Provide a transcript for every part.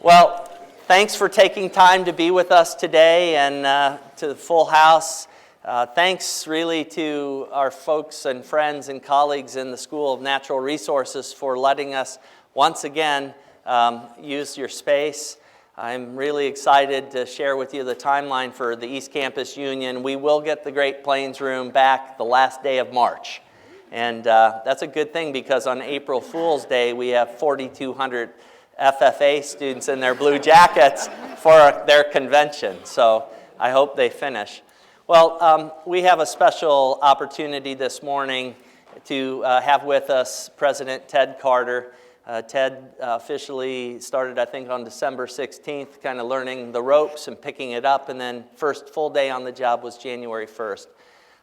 Well, thanks for taking time to be with us today and to the full house. Thanks really to our folks and friends and colleagues in the School of Natural Resources for letting us once again use your space. I'm really excited to share with you the timeline for the East Campus Union. We will get the Great Plains Room back the last day of March. And that's a good thing because on April Fool's Day, we have 4,200 FFA students in their blue jackets for their convention. So I hope they finish. Well, we have a special opportunity this morning to have with us President Ted Carter. Ted officially started, I think, on December 16th, kind of learning the ropes and picking it up, and then first full day on the job was January 1st.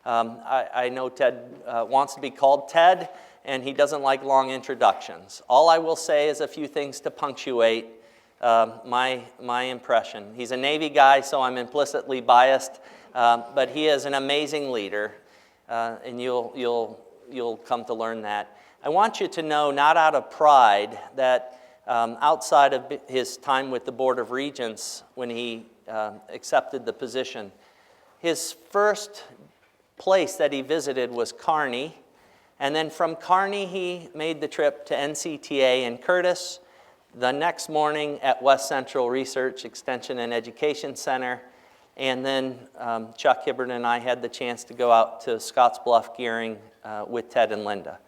I know Ted wants to be called Ted, and he doesn't like long introductions. All I will say is a few things to punctuate my impression. He's a Navy guy, so I'm implicitly biased, but he is an amazing leader, and you'll come to learn that. I want you to know, not out of pride, that outside of his time with the Board of Regents, when he accepted the position, his first place that he visited was Kearney, and then from Kearney he made the trip to NCTA in Curtis, the next morning at West Central Research Extension and Education Center, and then Chuck Hibbert and I had the chance to go out to Scottsbluff Gearing with Ted and Linda.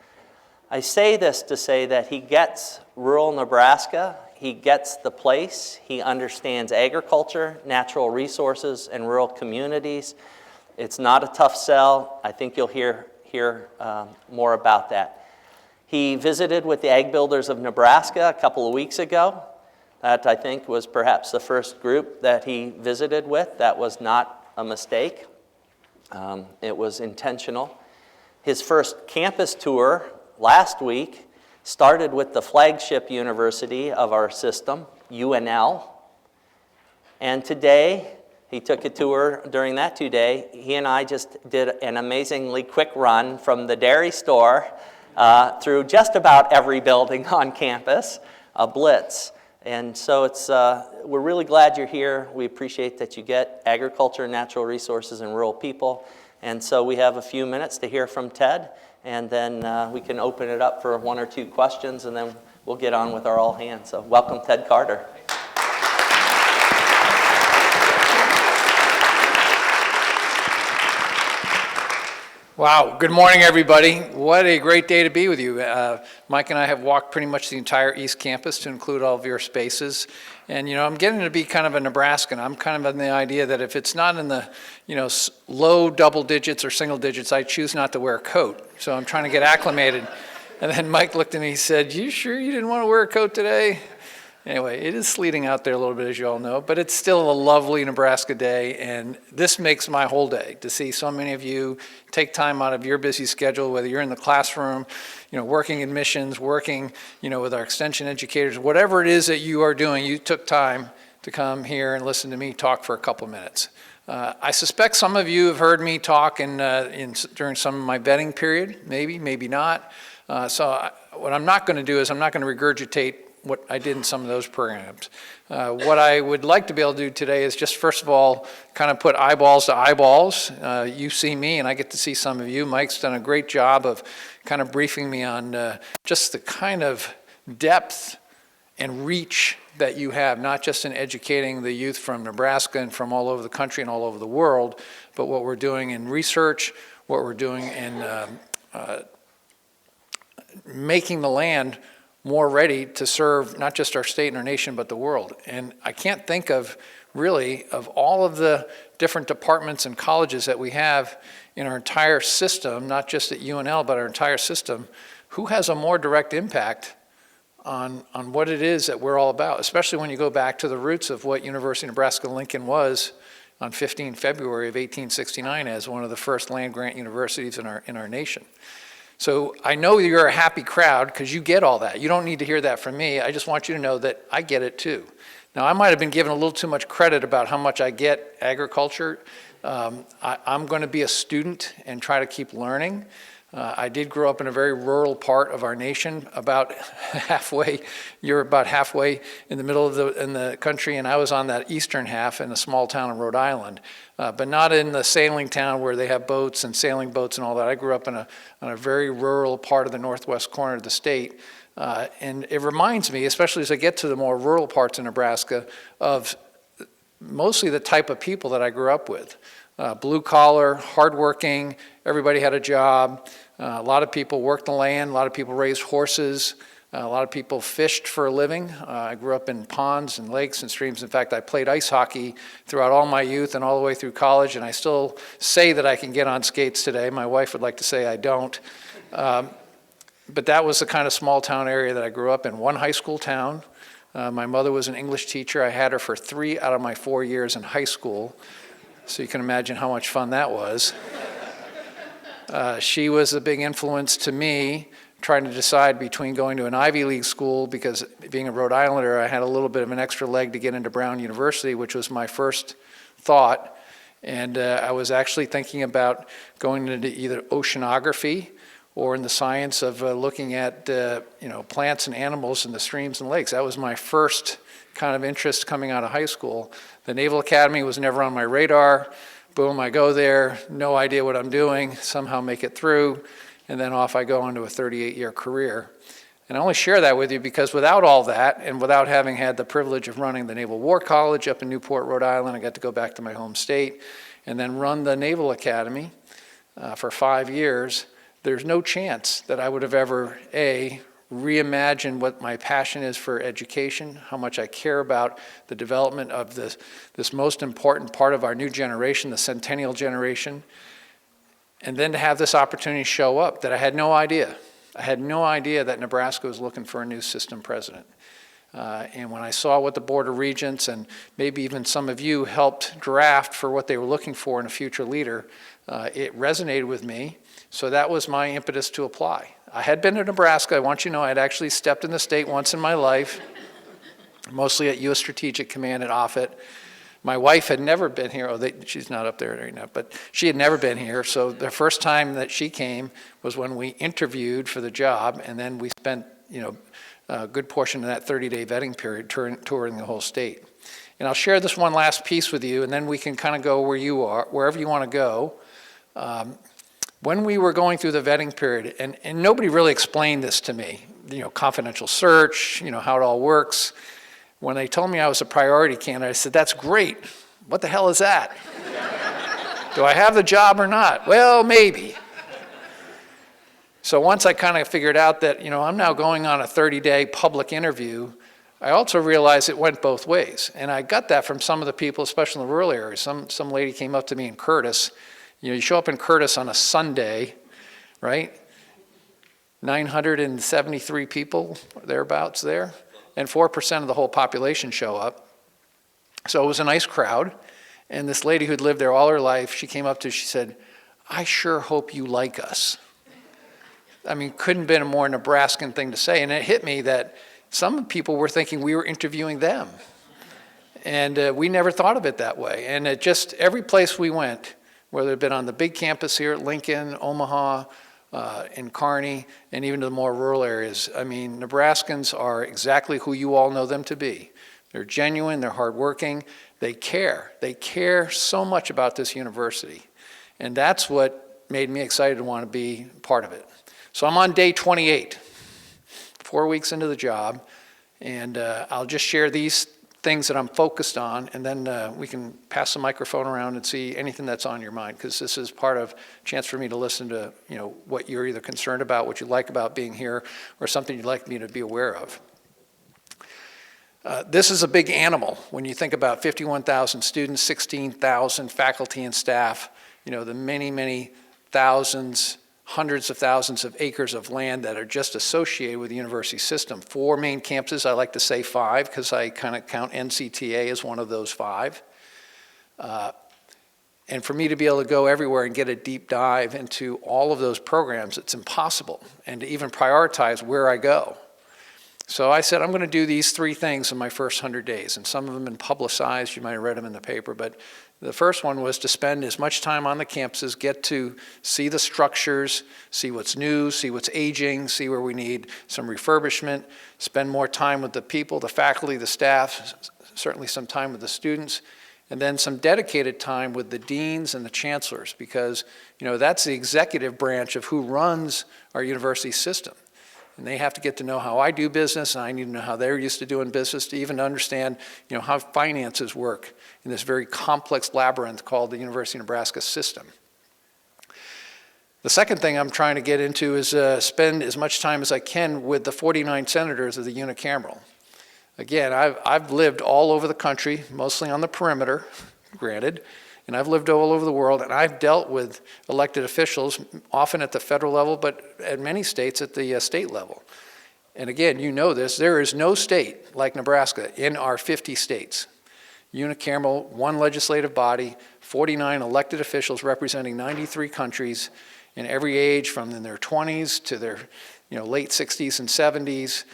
I say this to say that he gets rural Nebraska, he gets the place, he understands agriculture, natural resources, and rural communities. It's not a tough sell. I think you'll hear more about that. He visited with the Ag Builders of Nebraska a couple of weeks ago. That, I think, was perhaps the first group that he visited with. That was not a mistake. It was intentional. His first campus tour last week started with the flagship university of our system, UNL. And today, he took a tour during that 2 days. He and I just did an amazingly quick run from the dairy store through just about every building on campus, a blitz. And so we're really glad you're here. We appreciate that you get agriculture, natural resources, and rural people. And so we have a few minutes to hear from Ted, and then we can open it up for one or two questions, and then we'll get on with our all hands. So welcome, Ted Carter. Wow, good morning everybody. What a great day to be with you. Mike and I have walked pretty much the entire East Campus to include all of your spaces. And I'm getting to be kind of a Nebraskan. I'm kind of on the idea that if it's not in the low double digits or single digits, I choose not to wear a coat. So I'm trying to get acclimated. And then Mike looked at me and he said, "You sure you didn't want to wear a coat today?" Anyway, it is sleeting out there a little bit, as you all know, but it's still a lovely Nebraska day, and this makes my whole day to see so many of you take time out of your busy schedule, whether you're in the classroom, working admissions, working, with our extension educators, whatever it is that you are doing, you took time to come here and listen to me talk for a couple minutes. I suspect some of you have heard me talk during some of my vetting period, maybe not. What I'm not going to do is I'm not going to regurgitate what I did in some of those programs. What I would like to be able to do today is just, first of all, kind of put eyeballs to eyeballs. You see me and I get to see some of you. Mike's done a great job of kind of briefing me on just the kind of depth and reach that you have, not just in educating the youth from Nebraska and from all over the country and all over the world, but what we're doing in research, what we're doing in making the land more ready to serve not just our state and our nation, but the world. And I can't think of all of the different departments and colleges that we have in our entire system, not just at UNL, but our entire system, who has a more direct impact on what it is that we're all about, especially when you go back to the roots of what University of Nebraska-Lincoln was on 15 February of 1869 as one of the first land-grant universities in our nation. So I know you're a happy crowd because you get all that. You don't need to hear that from me. I just want you to know that I get it too. Now, I might have been given a little too much credit about how much I get agriculture. I'm going to be a student and try to keep learning. I did grow up in a very rural part of our nation, about halfway. You're about halfway in the middle of the country, and I was on that eastern half in a small town in Rhode Island, but not in the sailing town where they have boats and sailing boats and all that. I grew up on a very rural part of the northwest corner of the state, and it reminds me, especially as I get to the more rural parts of Nebraska, of mostly the type of people that I grew up with. Blue collar, hardworking, everybody had a job. A lot of people worked the land, a lot of people raised horses, a lot of people fished for a living. I grew up in ponds and lakes and streams. In fact, I played ice hockey throughout all my youth and all the way through college, and I still say that I can get on skates today. My wife would like to say I don't. But that was the kind of small town area that I grew up in. One high school town. My mother was an English teacher. I had her for 3 out of my 4 years in high school. So you can imagine how much fun that was. She was a big influence to me, trying to decide between going to an Ivy League school, because being a Rhode Islander, I had a little bit of an extra leg to get into Brown University, which was my first thought. And I was actually thinking about going into either oceanography or in the science of looking at plants and animals in the streams and lakes. That was my first kind of interest coming out of high school. The Naval Academy was never on my radar. Boom, I go there, no idea what I'm doing, somehow make it through, and then off I go into a 38-year career. And I only share that with you because without all that, and without having had the privilege of running the Naval War College up in Newport, Rhode Island, I got to go back to my home state, and then run the Naval Academy for 5 years. There's no chance that I would have ever, reimagine what my passion is for education, how much I care about the development of this most important part of our new generation, the centennial generation, and then to have this opportunity show up that I had no idea. I had no idea that Nebraska was looking for a new system president. And when I saw what the Board of Regents and maybe even some of you helped draft for what they were looking for in a future leader, it resonated with me. So that was my impetus to apply. I had been to Nebraska. I want you to know I had actually stepped in the state once in my life, mostly at U.S. Strategic Command at Offutt. My wife had never been here. She's not up there right now, but she had never been here. So the first time that she came was when we interviewed for the job, and then we spent a good portion of that 30-day vetting period touring the whole state. And I'll share this one last piece with you, and then we can kind of go where you are, wherever you want to go. When we were going through the vetting period, and nobody really explained this to me, confidential search, how it all works. When they told me I was a priority candidate, I said, that's great. What the hell is that? Do I have the job or not? Well, maybe. So once I kind of figured out that, I'm now going on a 30-day public interview, I also realized it went both ways. And I got that from some of the people, especially in the rural areas. Some lady came up to me in Curtis. You show up in Curtis on a Sunday, right? 973 people, thereabouts there, and 4% of the whole population show up. So it was a nice crowd. And this lady who'd lived there all her life, she came up to, she said, I sure hope you like us. I mean, couldn't have been a more Nebraskan thing to say. And it hit me that some people were thinking we were interviewing them. And we never thought of it that way. And it just, every place we went, whether it had been on the big campus here at Lincoln, Omaha, in Kearney, and even to the more rural areas. I mean, Nebraskans are exactly who you all know them to be. They're genuine, they're hardworking, they care. They care so much about this university. And that's what made me excited to want to be part of it. So I'm on day 28, 4 weeks into the job, and I'll just share these things that I'm focused on, and then we can pass the microphone around and see anything that's on your mind, because this is part of a chance for me to listen to what you're either concerned about, what you like about being here, or something you'd like me to be aware of. This is a big animal when you think about 51,000 students, 16,000 faculty and staff, the many, many thousands, hundreds of thousands of acres of land that are just associated with the university system. 4 main campuses, I like to say 5, because I kind of count NCTA as one of those 5. And for me to be able to go everywhere and get a deep dive into all of those programs, it's impossible, and to even prioritize where I go. So I said, I'm going to do these 3 things in my first 100 days, and some of them have been publicized. You might have read them in the paper, but The first one was to spend as much time on the campuses, get to see the structures, see what's new, see what's aging, see where we need some refurbishment, spend more time with the people, the faculty, the staff, certainly some time with the students, and then some dedicated time with the deans and the chancellors, because that's the executive branch of who runs our university system. And they have to get to know how I do business, and I need to know how they're used to doing business to even understand how finances work in this very complex labyrinth called the University of Nebraska system. The second thing I'm trying to get into is spend as much time as I can with the 49 senators of the unicameral. Again, I've lived all over the country, mostly on the perimeter, granted, and I've lived all over the world, and I've dealt with elected officials, often at the federal level, but at many states at the state level. And again, you know this, there is no state like Nebraska in our 50 states. Unicameral, one legislative body, 49 elected officials representing 93 countries in every age from in their 20s to their late 60s and 70s,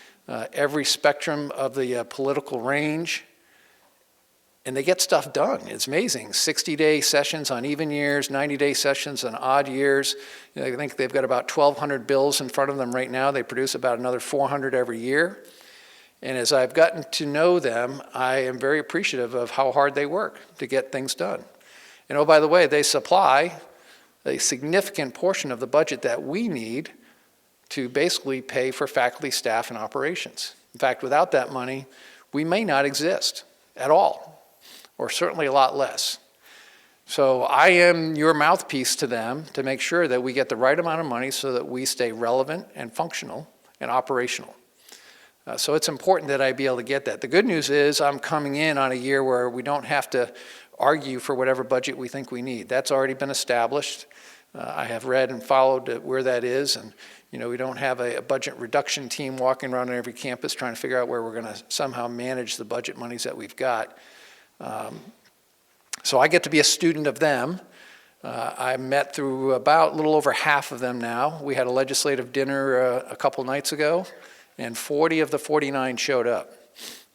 every spectrum of the political range. And they get stuff done. It's amazing. 60-day sessions on even years, 90-day sessions on odd years. I think they've got about 1,200 bills in front of them right now. They produce about another 400 every year. And as I've gotten to know them, I am very appreciative of how hard they work to get things done. And oh, by the way, they supply a significant portion of the budget that we need to basically pay for faculty, staff, and operations. In fact, without that money, we may not exist at all, or certainly a lot less. So I am your mouthpiece to them to make sure that we get the right amount of money so that we stay relevant and functional and operational. So it's important that I be able to get that. The good news is I'm coming in on a year where we don't have to argue for whatever budget we think we need. That's already been established. I have read and followed where that is, and we don't have a budget reduction team walking around on every campus trying to figure out where we're going to somehow manage the budget monies that we've got. So I get to be a student of them. I met through about a little over half of them now. We had a legislative dinner a couple nights ago, and 40 of the 49 showed up.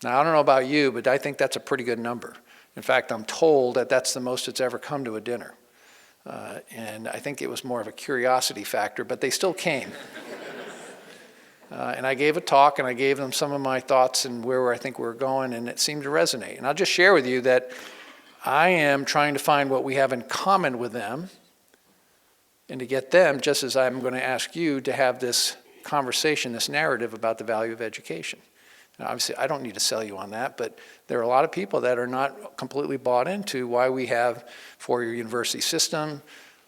Now, I don't know about you, but I think that's a pretty good number. In fact, I'm told that that's the most that's ever come to a dinner. And I think it was more of a curiosity factor, but they still came. And I gave a talk, and I gave them some of my thoughts and where I think we're going, and it seemed to resonate. And I'll just share with you that I am trying to find what we have in common with them, and to get them, just as I'm going to ask you, to have this conversation, this narrative about the value of education. Now, obviously, I don't need to sell you on that, but there are a lot of people that are not completely bought into why we have four-year university system,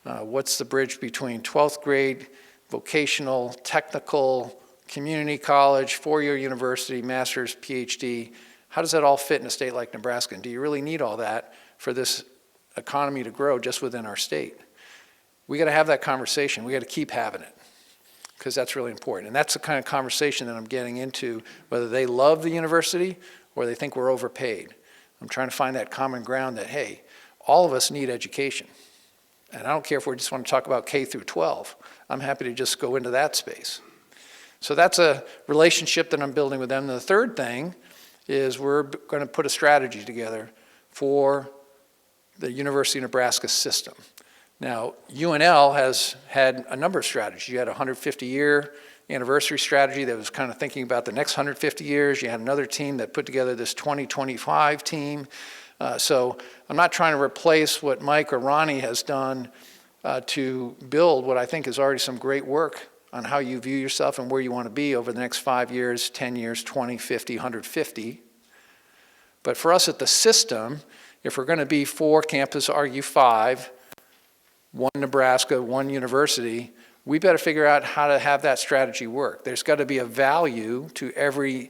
what's the bridge between 12th grade, vocational, technical, community college, four-year university, master's, PhD. How does that all fit in a state like Nebraska? And do you really need all that for this economy to grow just within our state? We got to have that conversation. We got to keep having it, because that's really important. And that's the kind of conversation that I'm getting into, whether they love the university or they think we're overpaid. I'm trying to find that common ground that, hey, all of us need education. And I don't care if we just want to talk about K through 12. I'm happy to just go into that space. So that's a relationship that I'm building with them. And the third thing is we're going to put a strategy together for the University of Nebraska system. Now, UNL has had a number of strategies. You had a 150-year anniversary strategy that was kind of thinking about the next 150 years. You had another team that put together this 2025 team. So I'm not trying to replace what Mike or Ronnie has done to build what I think is already some great work on how you view yourself and where you want to be over the next 5 years, 10 years, 20, 50, 150. But for us at the system, if we're going to be 4 campuses, argue 5, 1 Nebraska, 1 university, we better figure out how to have that strategy work. There's got to be a value to every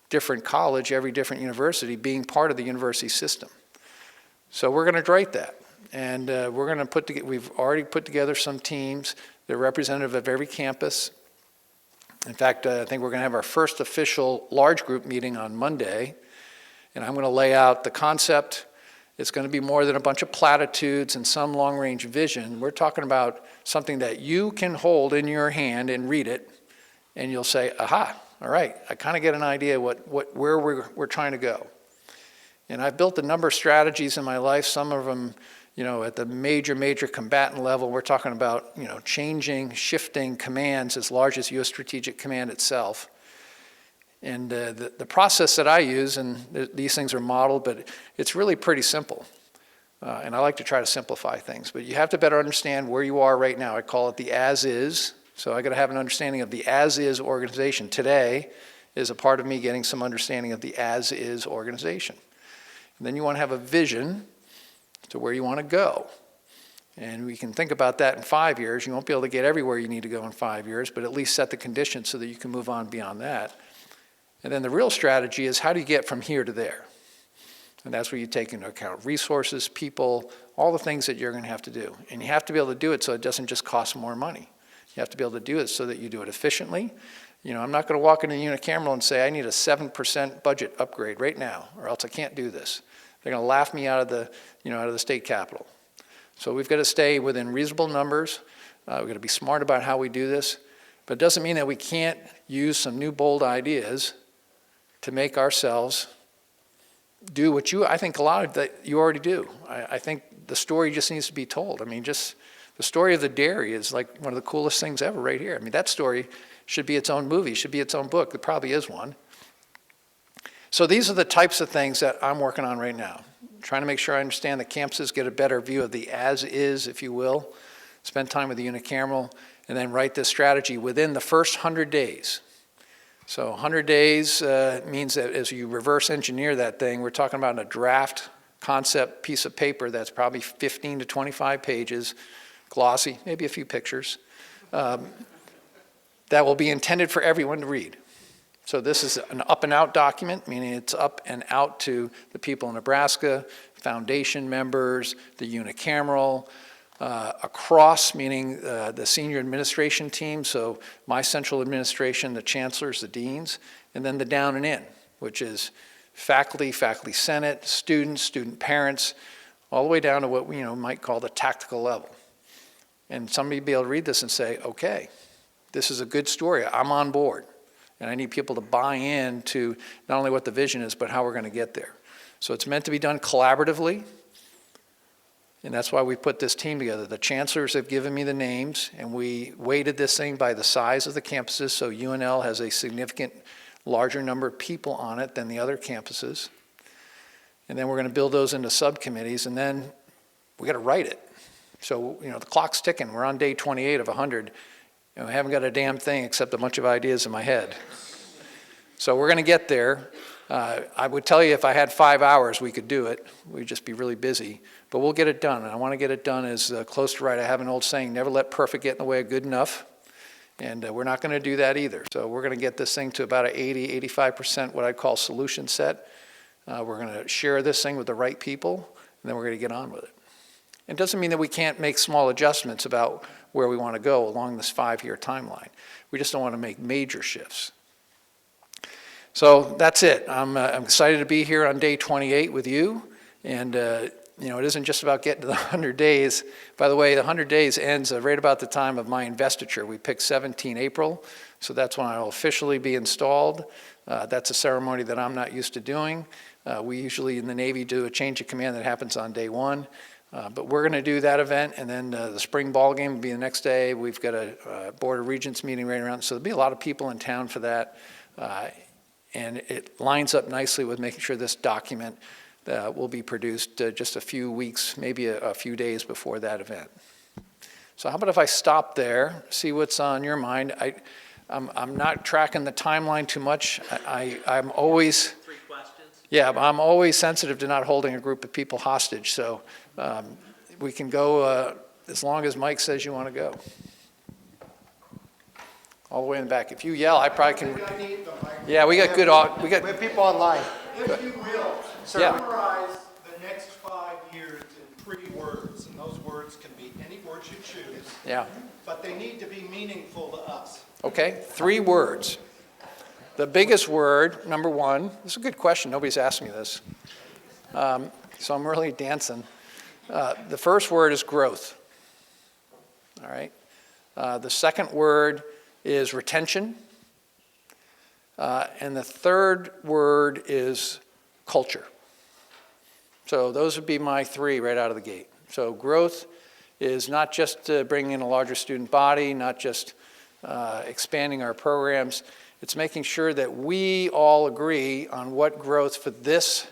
different college, every different university being part of the university system. So we're going to write that. And we're going to put together, we've already put together some teams that are representative of every campus. In fact, I think we're going to have our first official large group meeting on Monday. And I'm going to lay out the concept. It's going to be more than a bunch of platitudes and some long-range vision. We're talking about something that you can hold in your hand and read it, and you'll say, aha, all right, I kind of get an idea where we're trying to go. And I've built a number of strategies in my life, some of them, at the major combatant level. We're talking about, changing, shifting commands as large as U.S. Strategic Command itself. And the process that I use, and these things are modeled, but it's really pretty simple. And I like to try to simplify things. But you have to better understand where you are right now. I call it the as-is. So I got to have an understanding of the as-is organization. Today is a part of me getting some understanding of the as-is organization. And then you want to have a vision to where you want to go. And we can think about that in 5 years. You won't be able to get everywhere you need to go in 5 years, but at least set the conditions so that you can move on beyond that. And then the real strategy is, how do you get from here to there? And that's where you take into account resources, people, all the things that you're going to have to do. And you have to be able to do it so it doesn't just cost more money. You have to be able to do it so that you do it efficiently. I'm not going to walk into the unicameral and say, I need a 7% budget upgrade right now, or else I can't do this. They're going to laugh me out of the state capitol. So we've got to stay within reasonable numbers. We've got to be smart about how we do this. But it doesn't mean that we can't use some new bold ideas to make ourselves do what I think a lot of that you already do. I think the story just needs to be told. Just the story of the dairy is like one of the coolest things ever right here. That story should be its own movie, should be its own book. There probably is one. So these are the types of things that I'm working on right now. Trying to make sure I understand the campuses, get a better view of the as-is, if you will, spend time with the unicameral, and then write this strategy within the first 100 days. So 100 days means that as you reverse engineer that thing, we're talking about a draft concept piece of paper that's probably 15 to 25 pages, glossy, maybe a few pictures, that will be intended for everyone to read. So this is an up and out document, meaning it's up and out to the people in Nebraska, foundation members, the unicameral, across, meaning the senior administration team, so my central administration, the chancellors, the deans, and then the down and in, which is faculty, faculty senate, students, student parents, all the way down to what we might call the tactical level. And somebody will be able to read this and say, okay, this is a good story, I'm on board. And I need people to buy in to not only what the vision is, but how we're going to get there. So it's meant to be done collaboratively. And that's why we put this team together. The chancellors have given me the names, and we weighted this thing by the size of the campuses. So UNL has a significant larger number of people on it than the other campuses. And then we're going to build those into subcommittees, and then we got to write it. So, the clock's ticking. We're on day 28 of 100. And we haven't got a damn thing except a bunch of ideas in my head. So we're going to get there. I would tell you if I had 5 hours, we could do it. We'd just be really busy. But we'll get it done. And I want to get it done as close to right. I have an old saying, never let perfect get in the way of good enough. And we're not going to do that either. So we're going to get this thing to about an 80, 85% what I call solution set. We're going to share this thing with the right people, and then we're going to get on with it. It doesn't mean that we can't make small adjustments about where we want to go along this 5-year timeline. We just don't want to make major shifts. So that's it. I'm excited to be here on day 28 with you. And it isn't just about getting to the 100 days. By the way, the 100 days ends right about the time of my investiture. We picked 17 April, so that's when I'll officially be installed. That's a ceremony that I'm not used to doing. We usually in the Navy do a change of command that happens on day 1. But we're going to do that event, and then the spring ball game will be the next day. We've got a Board of Regents meeting right around, so there'll be a lot of people in town for that. And it lines up nicely with making sure this document will be produced just a few weeks, maybe a few days before that event. So how about if I stop there, see what's on your mind? I'm not tracking the timeline too much. I'm always... 3 questions? Yeah, I'm always sensitive to not holding a group of people hostage, so we can go as long as Mike says you want to go. All the way in the back. If you yell, I probably can. Yeah, we got good. We have people online. If you will, summarize the next 5 years in 3 words, and those words can be any words you choose. Yeah. But they need to be meaningful to us. Okay, 3 words. The biggest word, number 1. This is a good question. Nobody's asked me this, so I'm really dancing. The first word is growth. All right. The second word is retention. And the third word is culture. So those would be my three right out of the gate. So growth is not just bringing in a larger student body, not just expanding our programs. It's making sure that we all agree on what growth for this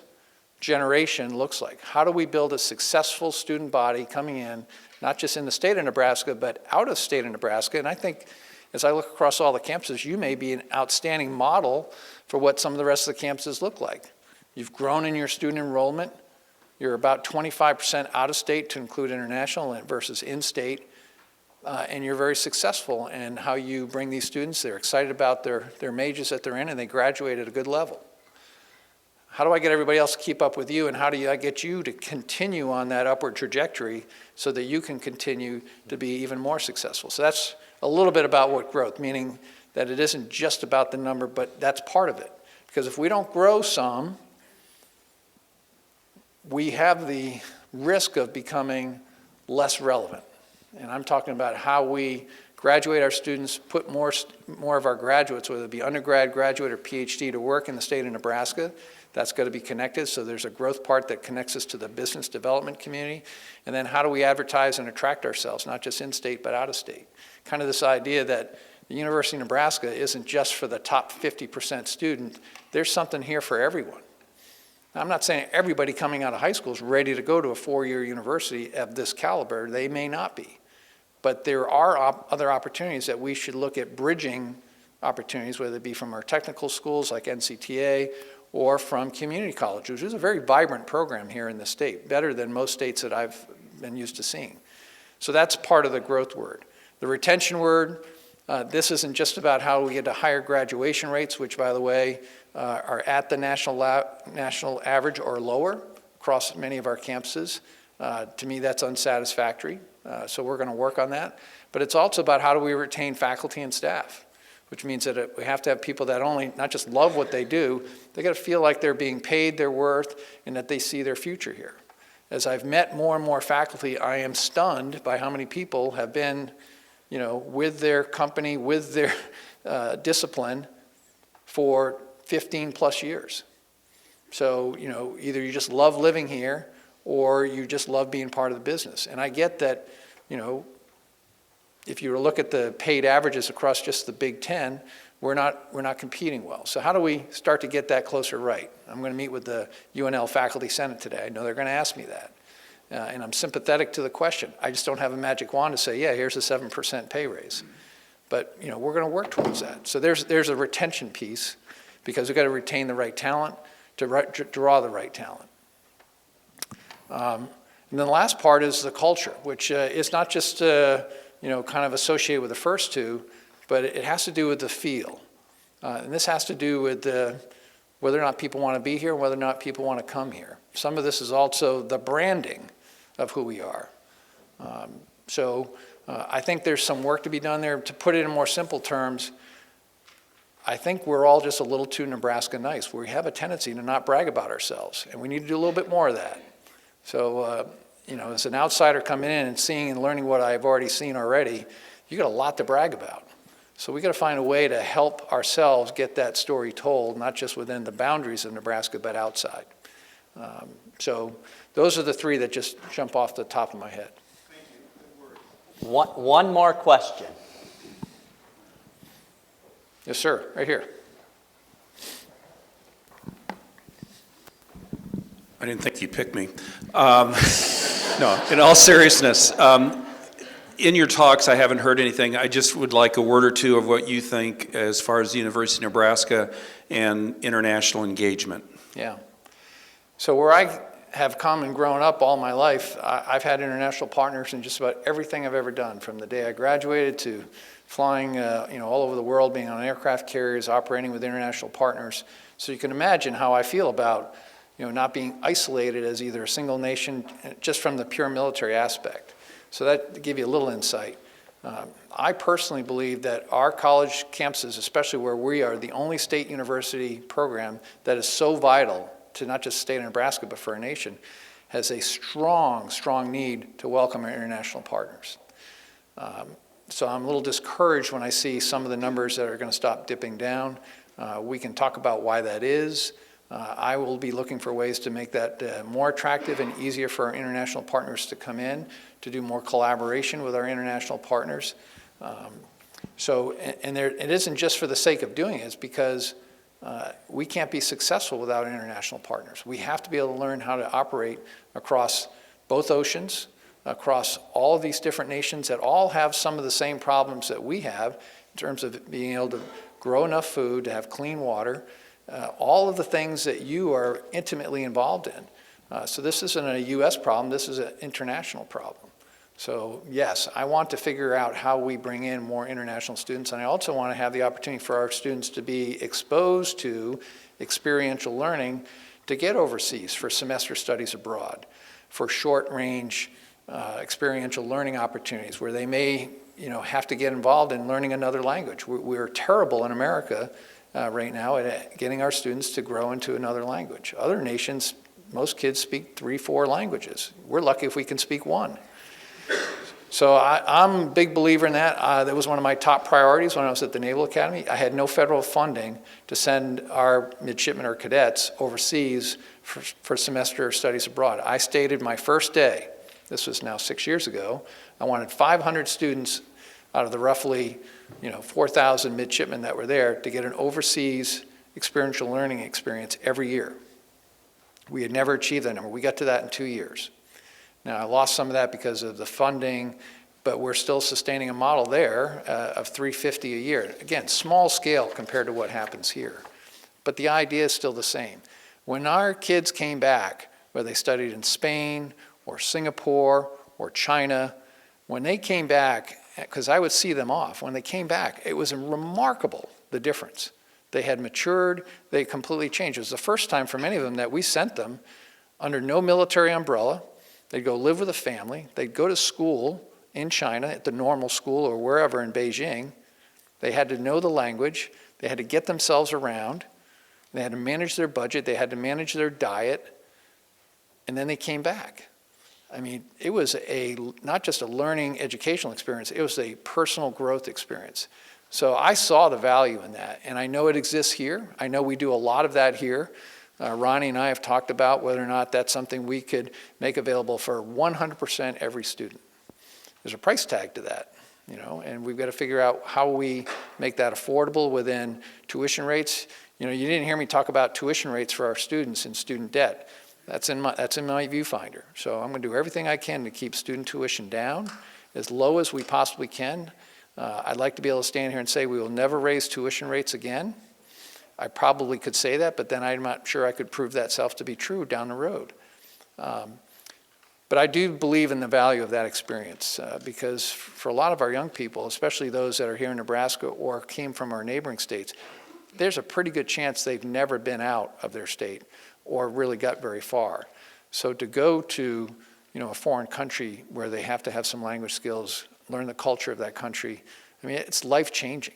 generation looks like. How do we build a successful student body coming in, not just in the state of Nebraska, but out of state of Nebraska? And I think as I look across all the campuses, you may be an outstanding model for what some of the rest of the campuses look like. You've grown in your student enrollment. You're about 25% out of state to include international versus in-state. And you're very successful in how you bring these students. They're excited about their majors that they're in, and they graduate at a good level. How do I get everybody else to keep up with you, and how do I get you to continue on that upward trajectory so that you can continue to be even more successful? So that's a little bit about what growth, meaning that it isn't just about the number, but that's part of it. Because if we don't grow some, we have the risk of becoming less relevant. And I'm talking about how we graduate our students, put more of our graduates, whether it be undergrad, graduate, or PhD, to work in the state of Nebraska. That's got to be connected, so there's a growth part that connects us to the business development community. And then how do we advertise and attract ourselves, not just in-state, but out of state? Kind of this idea that the University of Nebraska isn't just for the top 50% student. There's something here for everyone. Now, I'm not saying everybody coming out of high school is ready to go to a four-year university of this caliber. They may not be. But there are other opportunities that we should look at bridging opportunities, whether it be from our technical schools like NCTA or from community college, which is a very vibrant program here in the state, better than most states that I've been used to seeing. So that's part of the growth word. The retention word, this isn't just about how we get to higher graduation rates, which, by the way, are at the national average or lower across many of our campuses. To me, that's unsatisfactory. So we're going to work on that. But it's also about how do we retain faculty and staff, which means that we have to have people that not just love what they do, they got to feel like they're being paid their worth and that they see their future here. As I've met more and more faculty, I am stunned by how many people have been, with their company, with their discipline for 15 plus years. So, either you just love living here or you just love being part of the business. And I get that, if you look at the paid averages across just the Big Ten, we're not competing well. So how do we start to get that closer right? I'm going to meet with the UNL Faculty Senate today. I know they're going to ask me that. And I'm sympathetic to the question. I just don't have a magic wand to say, yeah, here's a 7% pay raise. But we're going to work towards that. So there's a retention piece, because we've got to retain the right talent to draw the right talent. And then the last part is the culture, which is not just kind of associated with the first two, but it has to do with the feel. And this has to do with whether or not people want to be here, whether or not people want to come here. Some of this is also the branding of who we are. So I think there's some work to be done there. To put it in more simple terms, I think we're all just a little too Nebraska nice. We have a tendency to not brag about ourselves, and we need to do a little bit more of that. So, as an outsider coming in and seeing and learning what I've already seen already, you got a lot to brag about. So we got to find a way to help ourselves get that story told, not just within the boundaries of Nebraska, but outside. So those are the three that just jump off the top of my head. Thank you. Good word. One more question. Yes, sir, right here. I didn't think you'd pick me. No, in all seriousness, in your talks, I haven't heard anything. I just would like a word or two of what you think as far as the University of Nebraska and international engagement. Yeah. So where I have come and grown up all my life, I've had international partners in just about everything I've ever done, from the day I graduated to flying all over the world, being on aircraft carriers, operating with international partners. So you can imagine how I feel about not being isolated as either a single nation, just from the pure military aspect. So that to give you a little insight. I personally believe that our college campuses, especially where we are the only state university program that is so vital to not just the state of Nebraska, but for our nation, has a strong, strong need to welcome our international partners. So I'm a little discouraged when I see some of the numbers that are going to stop dipping down. We can talk about why that is. I will be looking for ways to make that more attractive and easier for our international partners to come in, to do more collaboration with our international partners. It isn't just for the sake of doing it, it's because we can't be successful without international partners. We have to be able to learn how to operate across both oceans, across all of these different nations that all have some of the same problems that we have in terms of being able to grow enough food, to have clean water, all of the things that you are intimately involved in. So this isn't a U.S. problem, this is an international problem. So yes, I want to figure out how we bring in more international students, and I also want to have the opportunity for our students to be exposed to experiential learning, to get overseas for semester studies abroad, for short-range experiential learning opportunities where they may have to get involved in learning another language. We're terrible in America right now at getting our students to grow into another language. Other nations, most kids speak 3, 4 languages. We're lucky if we can speak 1. So I'm a big believer in that. That was one of my top priorities when I was at the Naval Academy. I had no federal funding to send our midshipmen or cadets overseas for semester studies abroad. I stated my first day, this was now 6 years ago, I wanted 500 students out of the roughly 4,000 midshipmen that were there to get an overseas experiential learning experience every year. We had never achieved that number. We got to that in 2 years. Now, I lost some of that because of the funding, but we're still sustaining a model there of $350 a year. Again, small scale compared to what happens here. But the idea is still the same. When our kids came back, whether they studied in Spain or Singapore or China, when they came back, because I would see them off, when they came back, it was remarkable, the difference. They had matured, they completely changed. It was the first time for many of them that we sent them under no military umbrella. They'd go live with a family. They'd go to school in China, at the normal school or wherever in Beijing. They had to know the language. They had to get themselves around. They had to manage their budget. They had to manage their diet. And then they came back. I mean, it was not just a learning educational experience, it was a personal growth experience. So I saw the value in that, and I know it exists here. I know we do a lot of that here. Ronnie and I have talked about whether or not that's something we could make available for 100% every student. There's a price tag to that, and we've got to figure out how we make that affordable within tuition rates. You didn't hear me talk about tuition rates for our students and student debt. That's in my viewfinder. So I'm going to do everything I can to keep student tuition down as low as we possibly can. I'd like to be able to stand here and say we will never raise tuition rates again. I probably could say that, but then I'm not sure I could prove that self to be true down the road. But I do believe in the value of that experience because for a lot of our young people, especially those that are here in Nebraska or came from our neighboring states, there's a pretty good chance they've never been out of their state or really got very far. So to go to a foreign country where they have to have some language skills, learn the culture of that country, I mean, it's life-changing.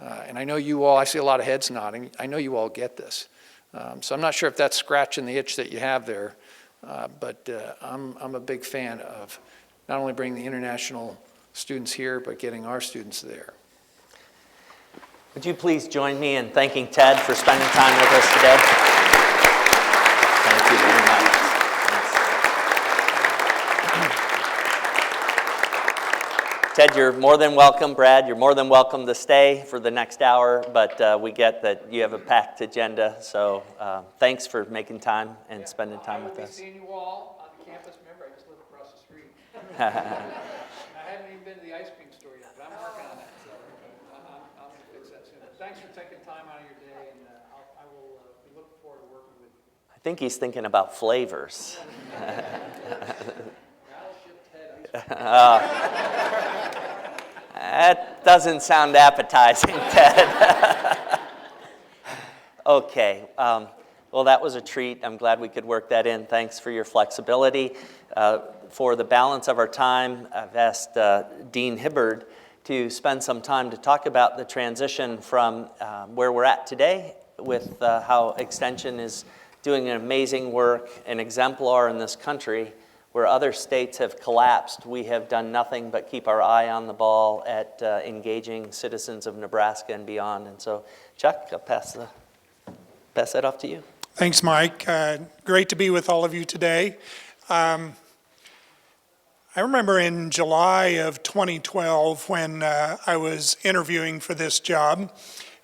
And I know you all, I see a lot of heads nodding, I know you all get this. So I'm not sure if that's scratching the itch that you have there, but I'm a big fan of not only bringing the international students here, but getting our students there. Would you please join me in thanking Ted for spending time with us today? Thank you very much. Ted, you're more than welcome. Brad, you're more than welcome to stay for the next hour, but we get that you have a packed agenda, so thanks for making time and spending time with us. I will be seeing you all on the campus. Remember, I just live across the street. I haven't even been to the ice cream store yet, but I'm working on that, so I'm going to fix that soon. Thanks for taking time out of your day, and I will be looking forward to working with you. I think he's thinking about flavors. Battleship Ted ice cream. That doesn't sound appetizing, Ted. Okay. Well, that was a treat. I'm glad we could work that in. Thanks for your flexibility. For the balance of our time, I've asked Dean Hibbard to spend some time to talk about the transition from where we're at today with how Extension is doing an amazing work, an exemplar in this country. Where other states have collapsed, we have done nothing but keep our eye on the ball at engaging citizens of Nebraska and beyond. And so, Chuck, I'll pass that off to you. Thanks, Mike. Great to be with all of you today. I remember in July of 2012 when I was interviewing for this job,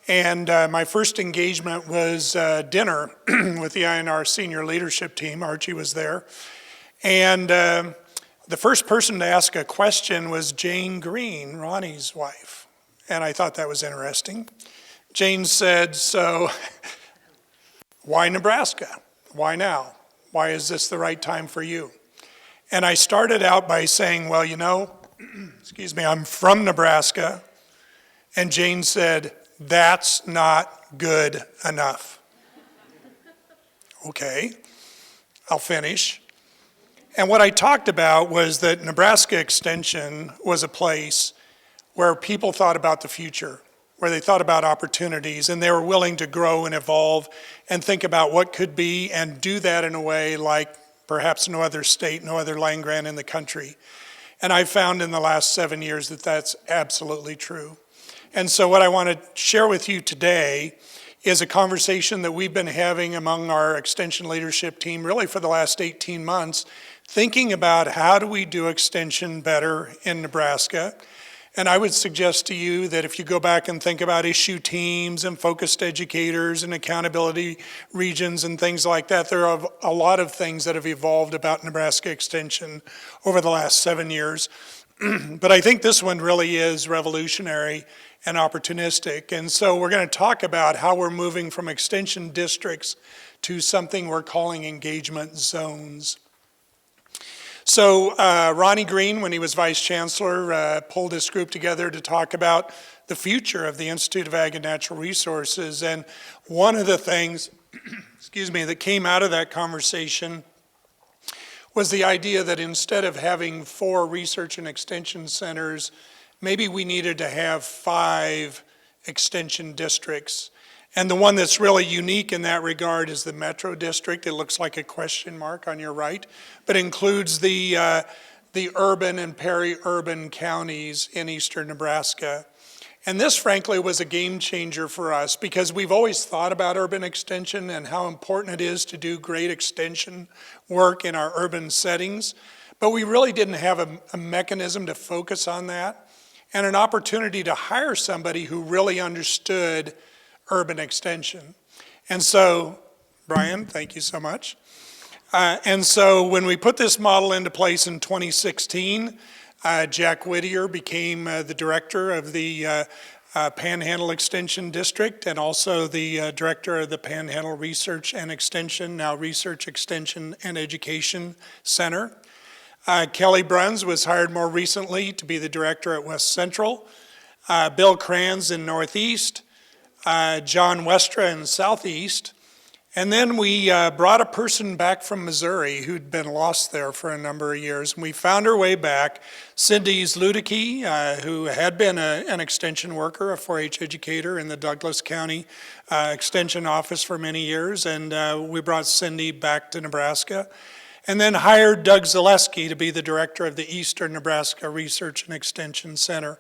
and my first engagement was dinner with the IANR senior leadership team. Archie was there. And the first person to ask a question was Jane Green, Ronnie's wife. And I thought that was interesting. Jane said, so why Nebraska? Why now? Why is this the right time for you? And I started out by saying, well, you know, excuse me, I'm from Nebraska. And Jane said, that's not good enough. Okay, I'll finish. And what I talked about was that Nebraska Extension was a place where people thought about the future, where they thought about opportunities, and they were willing to grow and evolve and think about what could be and do that in a way like perhaps no other state, no other land grant in the country. And I've found in the last 7 years that that's absolutely true. And so what I want to share with you today is a conversation that we've been having among our extension leadership team really for the last 18 months, thinking about how do we do extension better in Nebraska. And I would suggest to you that if you go back and think about issue teams and focused educators and accountability regions and things like that, there are a lot of things that have evolved about Nebraska Extension over the last 7 years. But I think this one really is revolutionary and opportunistic. And so we're going to talk about how we're moving from extension districts to something we're calling engagement zones. So Ronnie Green, when he was Vice Chancellor, pulled this group together to talk about the future of the Institute of Ag and Natural Resources. And one of the things, excuse me, that came out of that conversation was the idea that instead of having 4 research and extension centers, maybe we needed to have 5 extension districts. And the one that's really unique in that regard is the Metro District. It looks like a question mark on your right, but includes the urban and peri-urban counties in eastern Nebraska. And this, frankly, was a game changer for us because we've always thought about urban extension and how important it is to do great extension work in our urban settings, but we really didn't have a mechanism to focus on that and an opportunity to hire somebody who really understood urban extension. And so, Brian, thank you so much. And so when we put this model into place in 2016, Jack Whittier became the director of the Panhandle Extension District and also the director of the Panhandle Research and Extension, now Research, Extension, and Education Center. Kelly Bruns was hired more recently to be the director at West Central. Bill Kranz in Northeast. John Westra in Southeast. And then we brought a person back from Missouri who'd been lost there for a number of years. And we found her way back, Cindy Zludicki, who had been an extension worker, a 4-H educator in the Douglas County Extension Office for many years. And we brought Cindy back to Nebraska. And then hired Doug Zaleski to be the director of the Eastern Nebraska Research and Extension Center.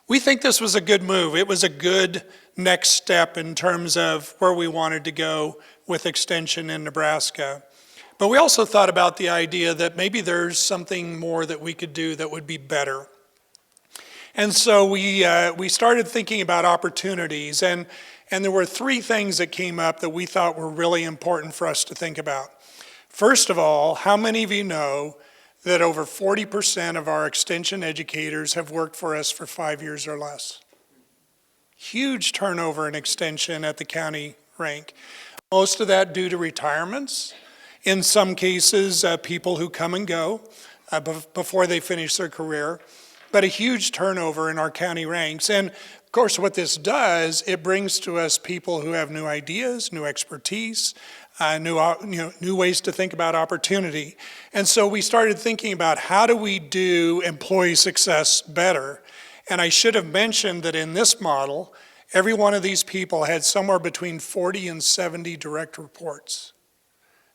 We think this was a good move. It was a good next step in terms of where we wanted to go with extension in Nebraska. But we also thought about the idea that maybe there's something more that we could do that would be better. And so we started thinking about opportunities, and there were 3 things that came up that we thought were really important for us to think about. First of all, how many of you know that over 40% of our extension educators have worked for us for 5 years or less? Huge turnover in extension at the county rank. Most of that due to retirements. In some cases, people who come and go before they finish their career. But a huge turnover in our county ranks. And of course, what this does, it brings to us people who have new ideas, new expertise, new ways to think about opportunity. And so we started thinking about how do we do employee success better. And I should have mentioned that in this model, every one of these people had somewhere between 40 and 70 direct reports.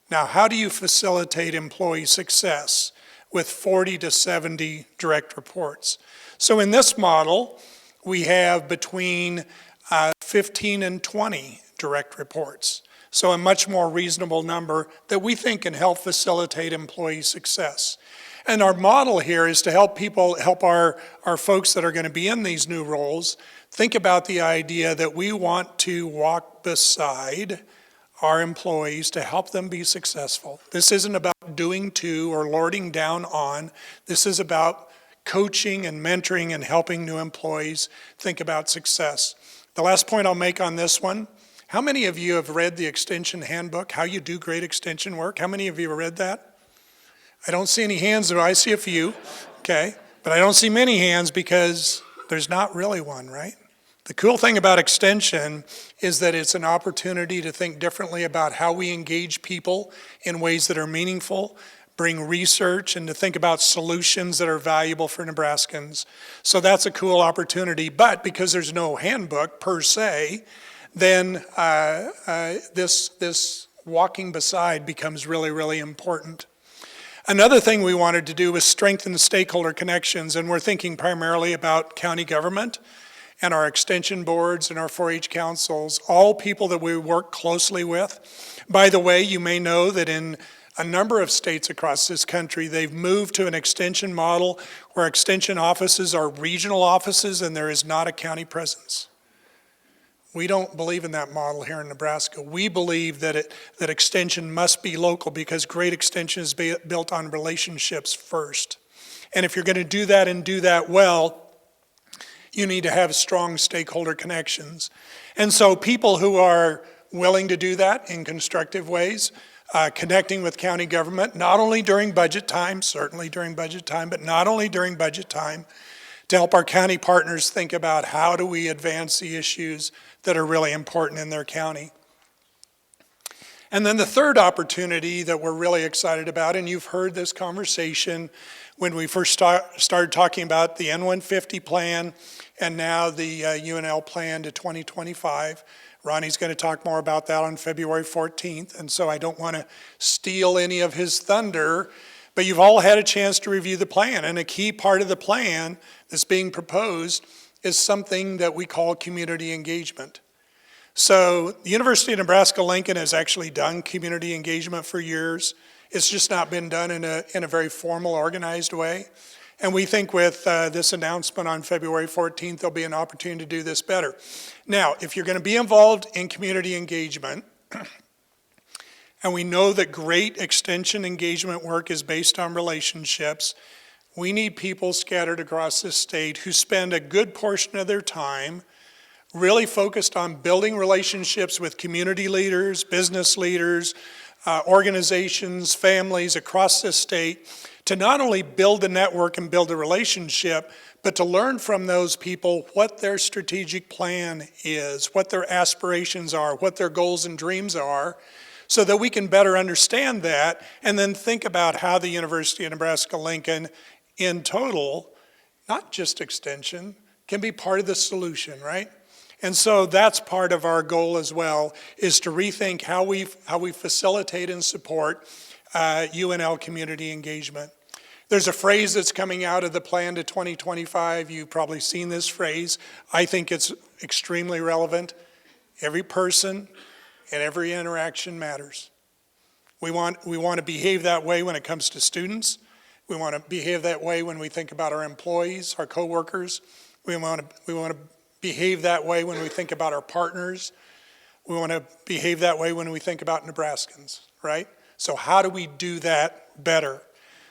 Now, how do you facilitate employee success with 40 to 70 direct reports? So in this model, we have between 15 and 20 direct reports. So a much more reasonable number that we think can help facilitate employee success. And our model here is to help our folks that are going to be in these new roles think about the idea that we want to walk beside our employees to help them be successful. This isn't about doing to or lording down on. This is about coaching and mentoring and helping new employees think about success. The last point I'll make on this one, how many of you have read the Extension Handbook, How You Do Great Extension Work? How many of you have read that? I don't see any hands, but I see a few, okay? But I don't see many hands because there's not really one, right? The cool thing about extension is that it's an opportunity to think differently about how we engage people in ways that are meaningful, bring research, and to think about solutions that are valuable for Nebraskans. So that's a cool opportunity, but because there's no handbook per se, then this walking beside becomes really, really important. Another thing we wanted to do was strengthen the stakeholder connections, and we're thinking primarily about county government and our extension boards and our 4-H councils, all people that we work closely with. By the way, you may know that in a number of states across this country, they've moved to an extension model where extension offices are regional offices and there is not a county presence. We don't believe in that model here in Nebraska. We believe that extension must be local because great extension is built on relationships first. And if you're going to do that and do that well, you need to have strong stakeholder connections. And so people who are willing to do that in constructive ways, connecting with county government, not only during budget time, certainly during budget time, but not only during budget time, to help our county partners think about how do we advance the issues that are really important in their county. And then the third opportunity that we're really excited about, and you've heard this conversation when we first started talking about the N150 plan and now the UNL plan to 2025. Ronnie's going to talk more about that on February 14th, and so I don't want to steal any of his thunder, but you've all had a chance to review the plan, and a key part of the plan that's being proposed is something that we call community engagement. So the University of Nebraska-Lincoln has actually done community engagement for years. It's just not been done in a very formal, organized way. And we think with this announcement on February 14th, there'll be an opportunity to do this better. Now, if you're going to be involved in community engagement, and we know that great extension engagement work is based on relationships, we need people scattered across this state who spend a good portion of their time really focused on building relationships with community leaders, business leaders, organizations, families across this state, to not only build a network and build a relationship, but to learn from those people what their strategic plan is, what their aspirations are, what their goals and dreams are, so that we can better understand that and then think about how the University of Nebraska-Lincoln in total, not just extension, can be part of the solution, right? And so that's part of our goal as well, is to rethink how we facilitate and support UNL community engagement. There's a phrase that's coming out of the plan to 2025. You've probably seen this phrase. I think it's extremely relevant. Every person and every interaction matters. We want to behave that way when it comes to students. We want to behave that way when we think about our employees, our coworkers. We want to behave that way when we think about our partners. We want to behave that way when we think about Nebraskans, right? So how do we do that better?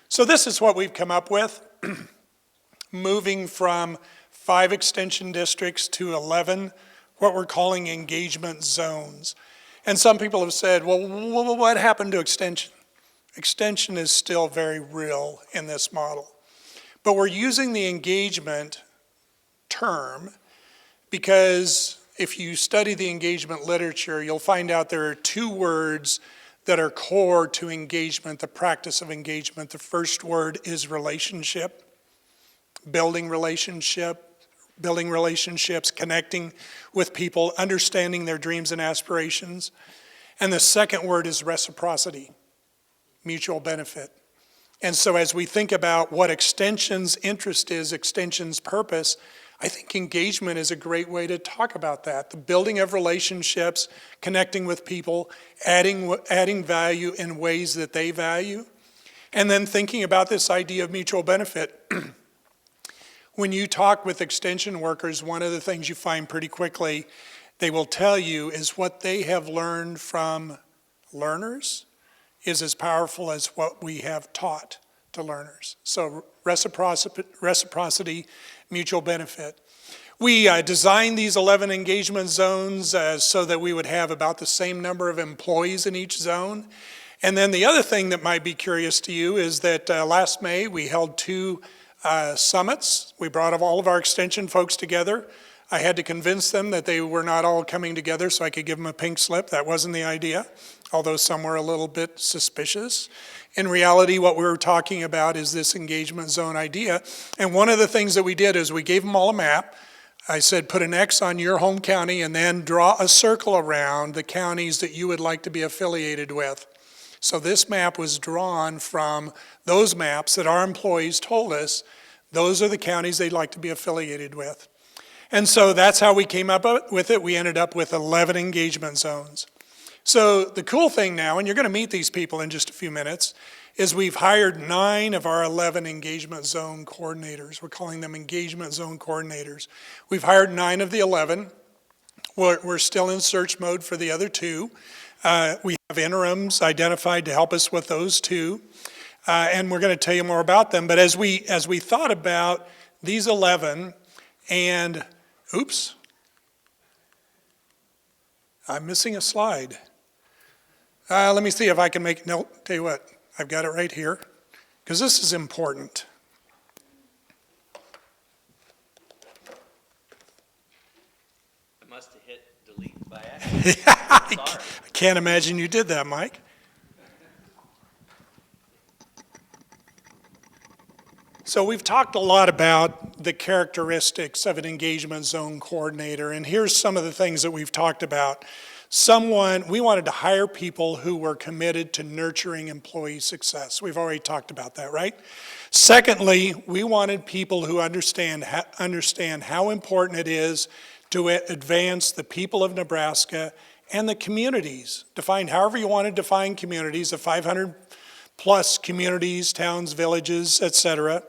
So this is what we've come up with, moving from 5 extension districts to 11, what we're calling engagement zones. And some people have said, well, what happened to extension? Extension is still very real in this model. But we're using the engagement term because if you study the engagement literature, you'll find out there are 2 words that are core to engagement, the practice of engagement. The first word is relationship, building relationships, connecting with people, understanding their dreams and aspirations. And the second word is reciprocity, mutual benefit. And so as we think about what extension's interest is, extension's purpose, I think engagement is a great way to talk about that. The building of relationships, connecting with people, adding value in ways that they value, and then thinking about this idea of mutual benefit. When you talk with extension workers, one of the things you find pretty quickly, they will tell you is what they have learned from learners is as powerful as what we have taught to learners. So reciprocity, mutual benefit. We designed these 11 engagement zones so that we would have about the same number of employees in each zone. And then the other thing that might be curious to you is that last May we held 2 summits. We brought all of our extension folks together. I had to convince them that they were not all coming together so I could give them a pink slip. That wasn't the idea, although some were a little bit suspicious. In reality, what we were talking about is this engagement zone idea. And one of the things that we did is we gave them all a map. I said, put an X on your home county and then draw a circle around the counties that you would like to be affiliated with. So this map was drawn from those maps that our employees told us, those are the counties they'd like to be affiliated with. And so that's how we came up with it. We ended up with 11 engagement zones. So the cool thing now, and you're going to meet these people in just a few minutes, is we've hired 9 of our 11 engagement zone coordinators. We're calling them engagement zone coordinators. We've hired 9 of the 11. We're still in search mode for the other 2. We have interims identified to help us with those 2. And we're going to tell you more about them. But as we thought about these 11 and, oops, I'm missing a slide. Let me see if I can make, no, tell you what, I've got it right here, because this is important. I must have hit delete by accident. I can't imagine you did that, Mike. So we've talked a lot about the characteristics of an engagement zone coordinator, and here's some of the things that we've talked about. We wanted to hire people who were committed to nurturing employee success. We've already talked about that, right? Secondly, we wanted people who understand how important it is to advance the people of Nebraska and the communities. Define however you want to define communities, the 500 plus communities, towns, villages, etc.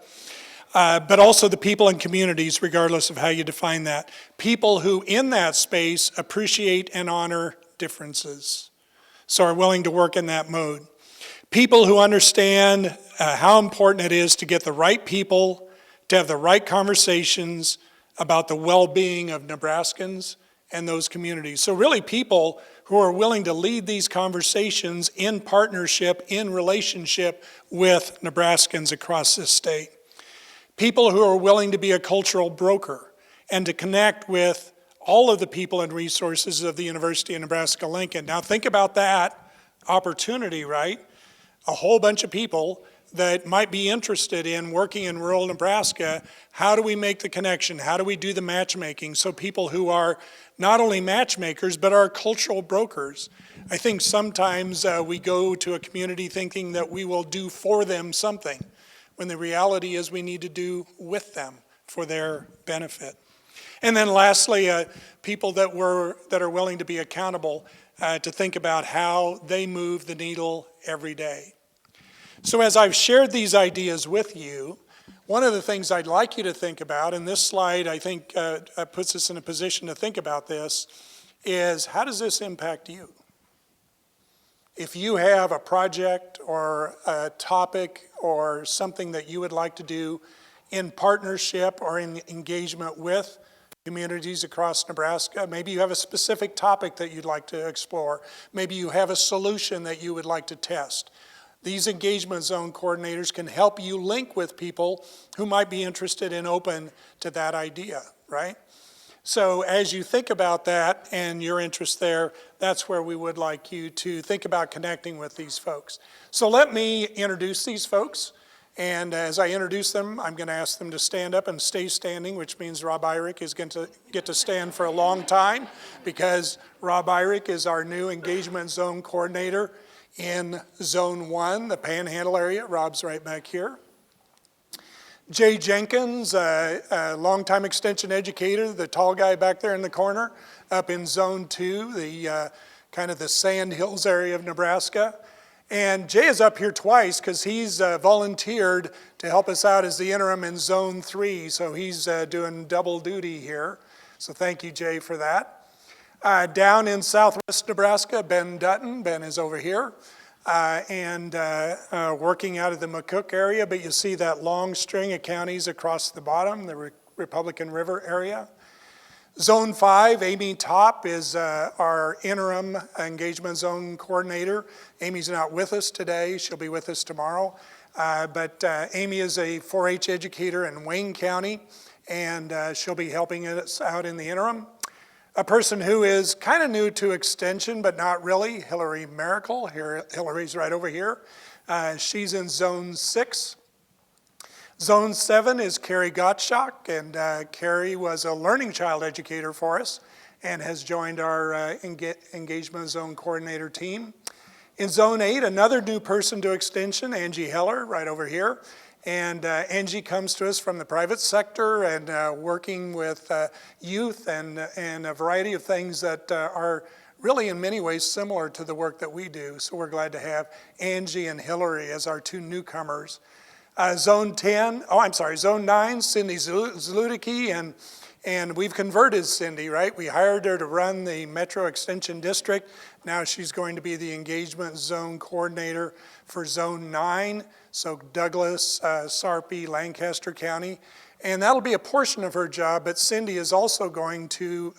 But also the people and communities, regardless of how you define that. People who in that space appreciate and honor differences, so are willing to work in that mode. People who understand how important it is to get the right people, to have the right conversations about the well-being of Nebraskans and those communities. So really people who are willing to lead these conversations in partnership, in relationship with Nebraskans across this state. People who are willing to be a cultural broker and to connect with all of the people and resources of the University of Nebraska-Lincoln. Now think about that opportunity, right? A whole bunch of people that might be interested in working in rural Nebraska. How do we make the connection? How do we do the matchmaking? So people who are not only matchmakers, but are cultural brokers. I think sometimes we go to a community thinking that we will do for them something, when the reality is we need to do with them for their benefit. And then lastly, people that are willing to be accountable to think about how they move the needle every day. So as I've shared these ideas with you, one of the things I'd like you to think about, and this slide I think puts us in a position to think about this, is how does this impact you? If you have a project or a topic or something that you would like to do in partnership or in engagement with communities across Nebraska, maybe you have a specific topic that you'd like to explore. Maybe you have a solution that you would like to test. These engagement zone coordinators can help you link with people who might be interested and open to that idea, right? So as you think about that and your interest there, that's where we would like you to think about connecting with these folks. So let me introduce these folks. And as I introduce them, I'm going to ask them to stand up and stay standing, which means Rob Eyrich is going to get to stand for a long time, because Rob Eyrich is our new engagement zone coordinator in Zone 1, the Panhandle area. Rob's right back here. Jay Jenkins, a longtime extension educator, the tall guy back there in the corner, up in Zone 2, the kind of the Sand Hills area of Nebraska. And Jay is up here twice because he's volunteered to help us out as the interim in Zone 3, so he's doing double duty here. So thank you, Jay, for that. Down in southwest Nebraska, Ben Dutton. Ben is over here. And working out of the McCook area, but you see that long string of counties across the bottom, the Republican River area. Zone 5, Amy Top is our interim engagement zone coordinator. Amy's not with us today, she'll be with us tomorrow. But Amy is a 4-H educator in Wayne County, and she'll be helping us out in the interim. A person who is kind of new to extension, but not really, Hillary Miracle. Hillary's right over here. She's in Zone 6. Zone 7 is Carrie Gottschalk, and Carrie was a learning child educator for us and has joined our engagement zone coordinator team. In Zone 8, another new person to extension, Angie Heller, right over here. And Angie comes to us from the private sector and working with youth and a variety of things that are really in many ways similar to the work that we do. So we're glad to have Angie and Hillary as our two newcomers. Zone 9, Cindy Zludicki, and we've converted Cindy, right? We hired her to run the Metro Extension District. Now she's going to be the engagement zone coordinator for Zone 9, so Douglas, Sarpy, Lancaster County. And that'll be a portion of her job, but Cindy is also going to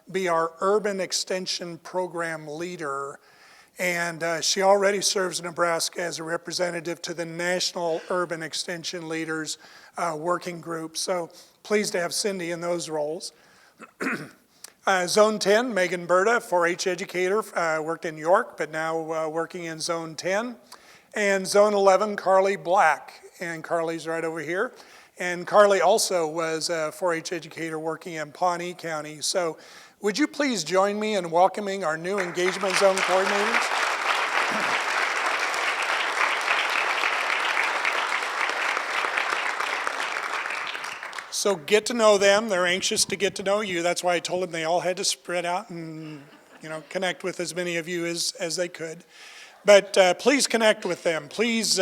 be our urban extension program leader. And she already serves Nebraska as a representative to the National Urban Extension Leaders Working Group. So pleased to have Cindy in those roles. Zone 10, Megan Berta, 4-H educator, worked in York, but now working in Zone 10. And Zone 11, Carly Black, and Carly's right over here. And Carly also was a 4-H educator working in Pawnee County. So would you please join me in welcoming our new engagement zone coordinators? So get to know them. They're anxious to get to know you. That's why I told them they all had to spread out and connect with as many of you as they could. But please connect with them. Please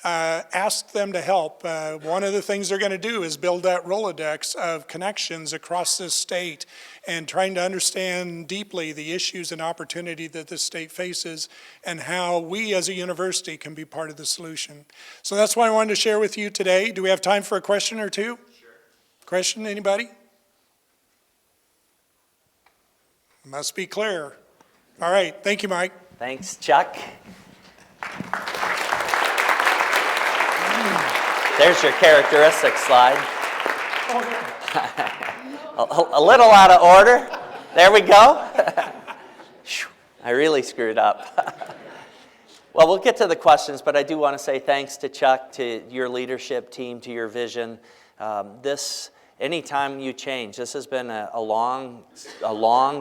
ask them to help. One of the things they're going to do is build that Rolodex of connections across this state and trying to understand deeply the issues and opportunity that this state faces and how we as a university can be part of the solution. So that's what I wanted to share with you today. Do we have time for a question or two? Sure. Question, anybody? Must be clear. All right, thank you, Mike. Thanks, Chuck. There's your characteristics slide. A little out of order. There we go. I really screwed up. Well, we'll get to the questions, but I do want to say thanks to Chuck, to your leadership team, to your vision. Anytime you change, this has been a long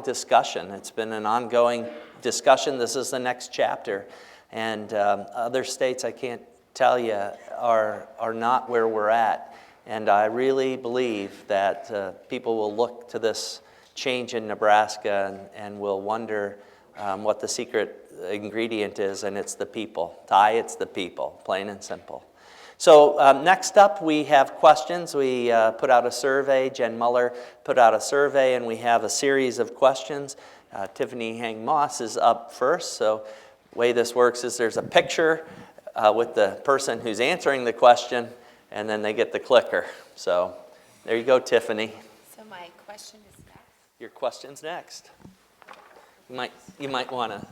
discussion. It's been an ongoing discussion. This is the next chapter. And other states, I can't tell you, are not where we're at. And I really believe that people will look to this change in Nebraska and will wonder what the secret ingredient is, and it's the people. It's the people, plain and simple. So next up, we have questions. We put out a survey. Jen Muller put out a survey, and we have a series of questions. Tiffany Hang Moss is up first. So the way this works is there's a picture with the person who's answering the question, and then they get the clicker. So there you go, Tiffany. So my question is next. Your question's next. You might want to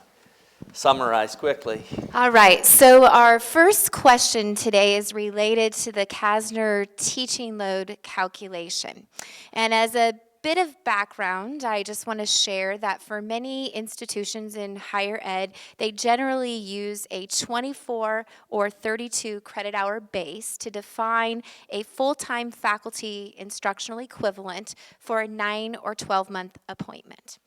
summarize quickly. All right, so our first question today is related to the Kasner teaching load calculation. And as a bit of background, I just want to share that for many institutions in higher ed, they generally use a 24 or 32 credit hour base to define a full-time faculty instructional equivalent for a 9 or 12-month appointment.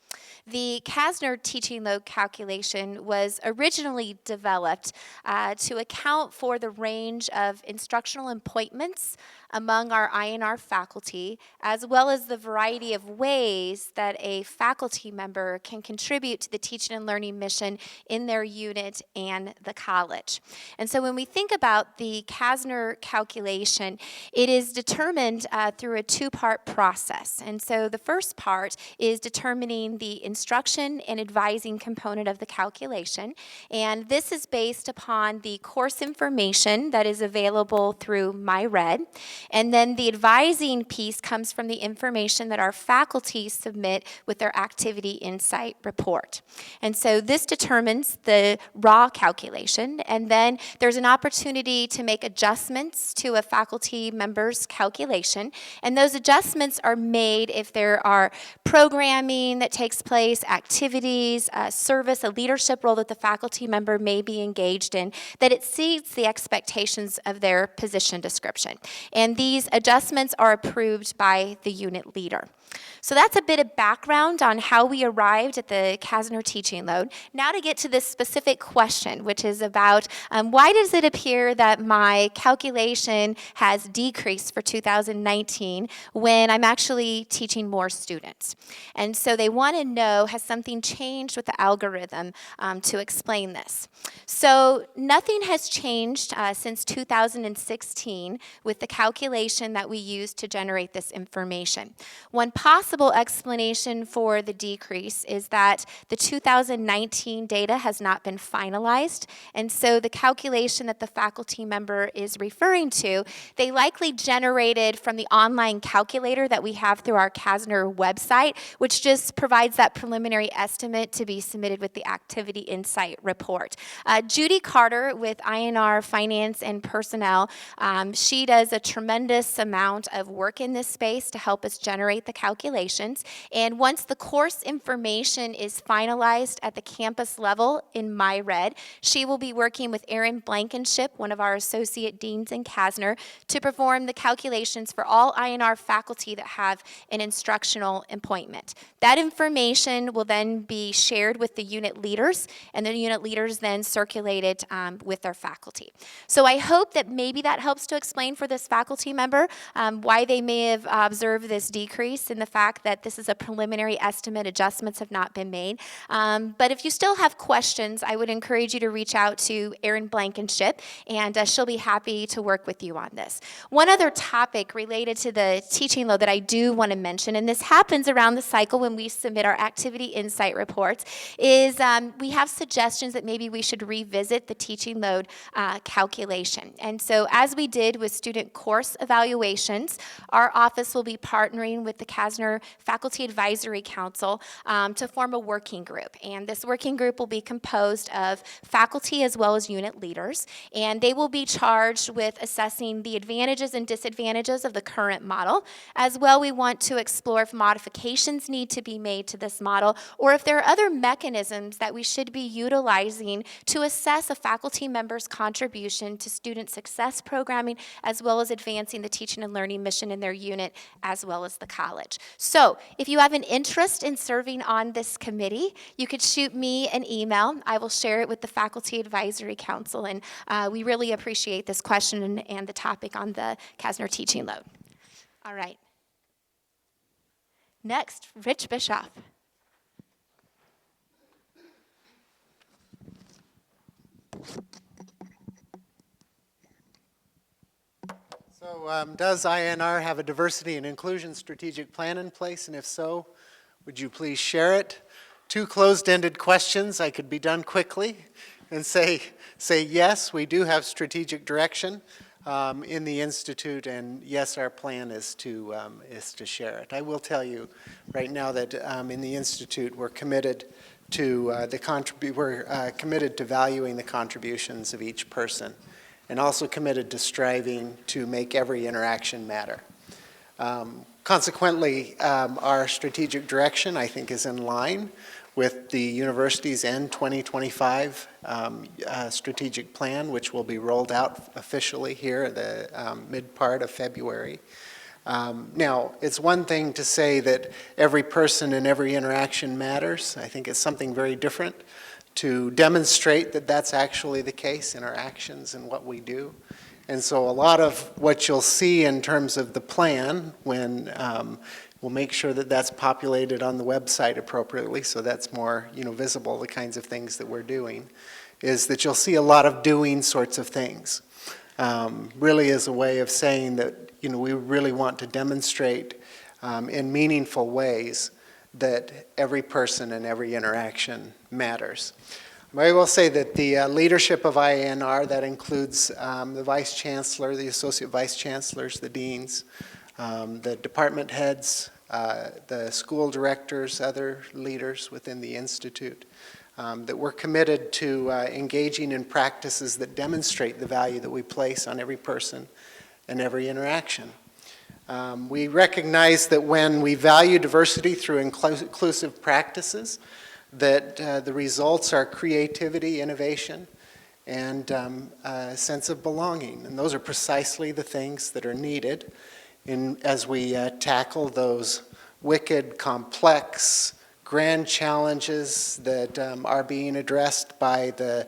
The Kasner teaching load calculation was originally developed to account for the range of instructional appointments among our IANR faculty, as well as the variety of ways that a faculty member can contribute to the teaching and learning mission in their unit and the college. And so when we think about the Kasner calculation, it is determined through a two-part process. And so the first part is determining the instruction and advising component of the calculation. And this is based upon the course information that is available through MyRed. And then the advising piece comes from the information that our faculty submit with their activity insight report. And so this determines the raw calculation. And then there's an opportunity to make adjustments to a faculty member's calculation. And those adjustments are made if there are programming that takes place, activities, service, a leadership role that the faculty member may be engaged in, that exceeds the expectations of their position description. And these adjustments are approved by the unit leader. So that's a bit of background on how we arrived at the Kasner teaching load. Now to get to this specific question, which is about why does it appear that my calculation has decreased for 2019 when I'm actually teaching more students? And so they want to know, has something changed with the algorithm to explain this? So nothing has changed since 2016 with the calculation that we use to generate this information. One possible explanation for the decrease is that the 2019 data has not been finalized, and so the calculation that the faculty member is referring to, they likely generated from the online calculator that we have through our Kasner website, which just provides that preliminary estimate to be submitted with the activity insight report. Judy Carter with IANR Finance and Personnel, she does a tremendous amount of work in this space to help us generate the calculations. And once the course information is finalized at the campus level in MyRed, she will be working with Erin Blankenship, one of our associate deans in Kasner, to perform the calculations for all IANR faculty that have an instructional appointment. That information will then be shared with the unit leaders, and the unit leaders then circulate it with their faculty. So I hope that maybe that helps to explain for this faculty member why they may have observed this decrease in the fact that this is a preliminary estimate, adjustments have not been made. But if you still have questions, I would encourage you to reach out to Erin Blankenship, and she'll be happy to work with you on this. One other topic related to the teaching load that I do want to mention, and this happens around the cycle when we submit our activity insight reports, is we have suggestions that maybe we should revisit the teaching load calculation. And so as we did with student course evaluations, our office will be partnering with the Kasner Faculty Advisory Council to form a working group. And this working group will be composed of faculty as well as unit leaders. And they will be charged with assessing the advantages and disadvantages of the current model. As well, we want to explore if modifications need to be made to this model, or if there are other mechanisms that we should be utilizing to assess a faculty member's contribution to student success programming, as well as advancing the teaching and learning mission in their unit, as well as the college. So if you have an interest in serving on this committee, you could shoot me an email. I will share it with the Faculty Advisory Council, and we really appreciate this question and the topic on the Kasner teaching load. All right. Next, Rich Bischoff. So does IANR have a diversity and inclusion strategic plan in place? And if so, would you please share it? Two closed-ended questions. I could be done quickly and say yes, we do have strategic direction in the Institute, and yes, our plan is to share it. I will tell you right now that in the Institute we're committed to committed to valuing the contributions of each person, and also committed to striving to make every interaction matter. Consequently, our strategic direction, I think, is in line with the university's End 2025 strategic plan, which will be rolled out officially here at the mid part of February. Now, it's one thing to say that every person and every interaction matters. I think it's something very different to demonstrate that that's actually the case in our actions and what we do. And so a lot of what you'll see in terms of the plan, when we'll make sure that that's populated on the website appropriately, so that's more visible, the kinds of things that we're doing, is that you'll see a lot of doing sorts of things. Really is a way of saying that we really want to demonstrate in meaningful ways that every person and every interaction matters. I will say that the leadership of IANR, that includes the Vice Chancellor, the Associate Vice Chancellors, the Deans, the department heads, the school directors, other leaders within the Institute, that we're committed to engaging in practices that demonstrate the value that we place on every person and every interaction. We recognize that when we value diversity through inclusive practices, that the results are creativity, innovation, and a sense of belonging. And those are precisely the things that are needed as we tackle those wicked, complex, grand challenges that are being addressed by the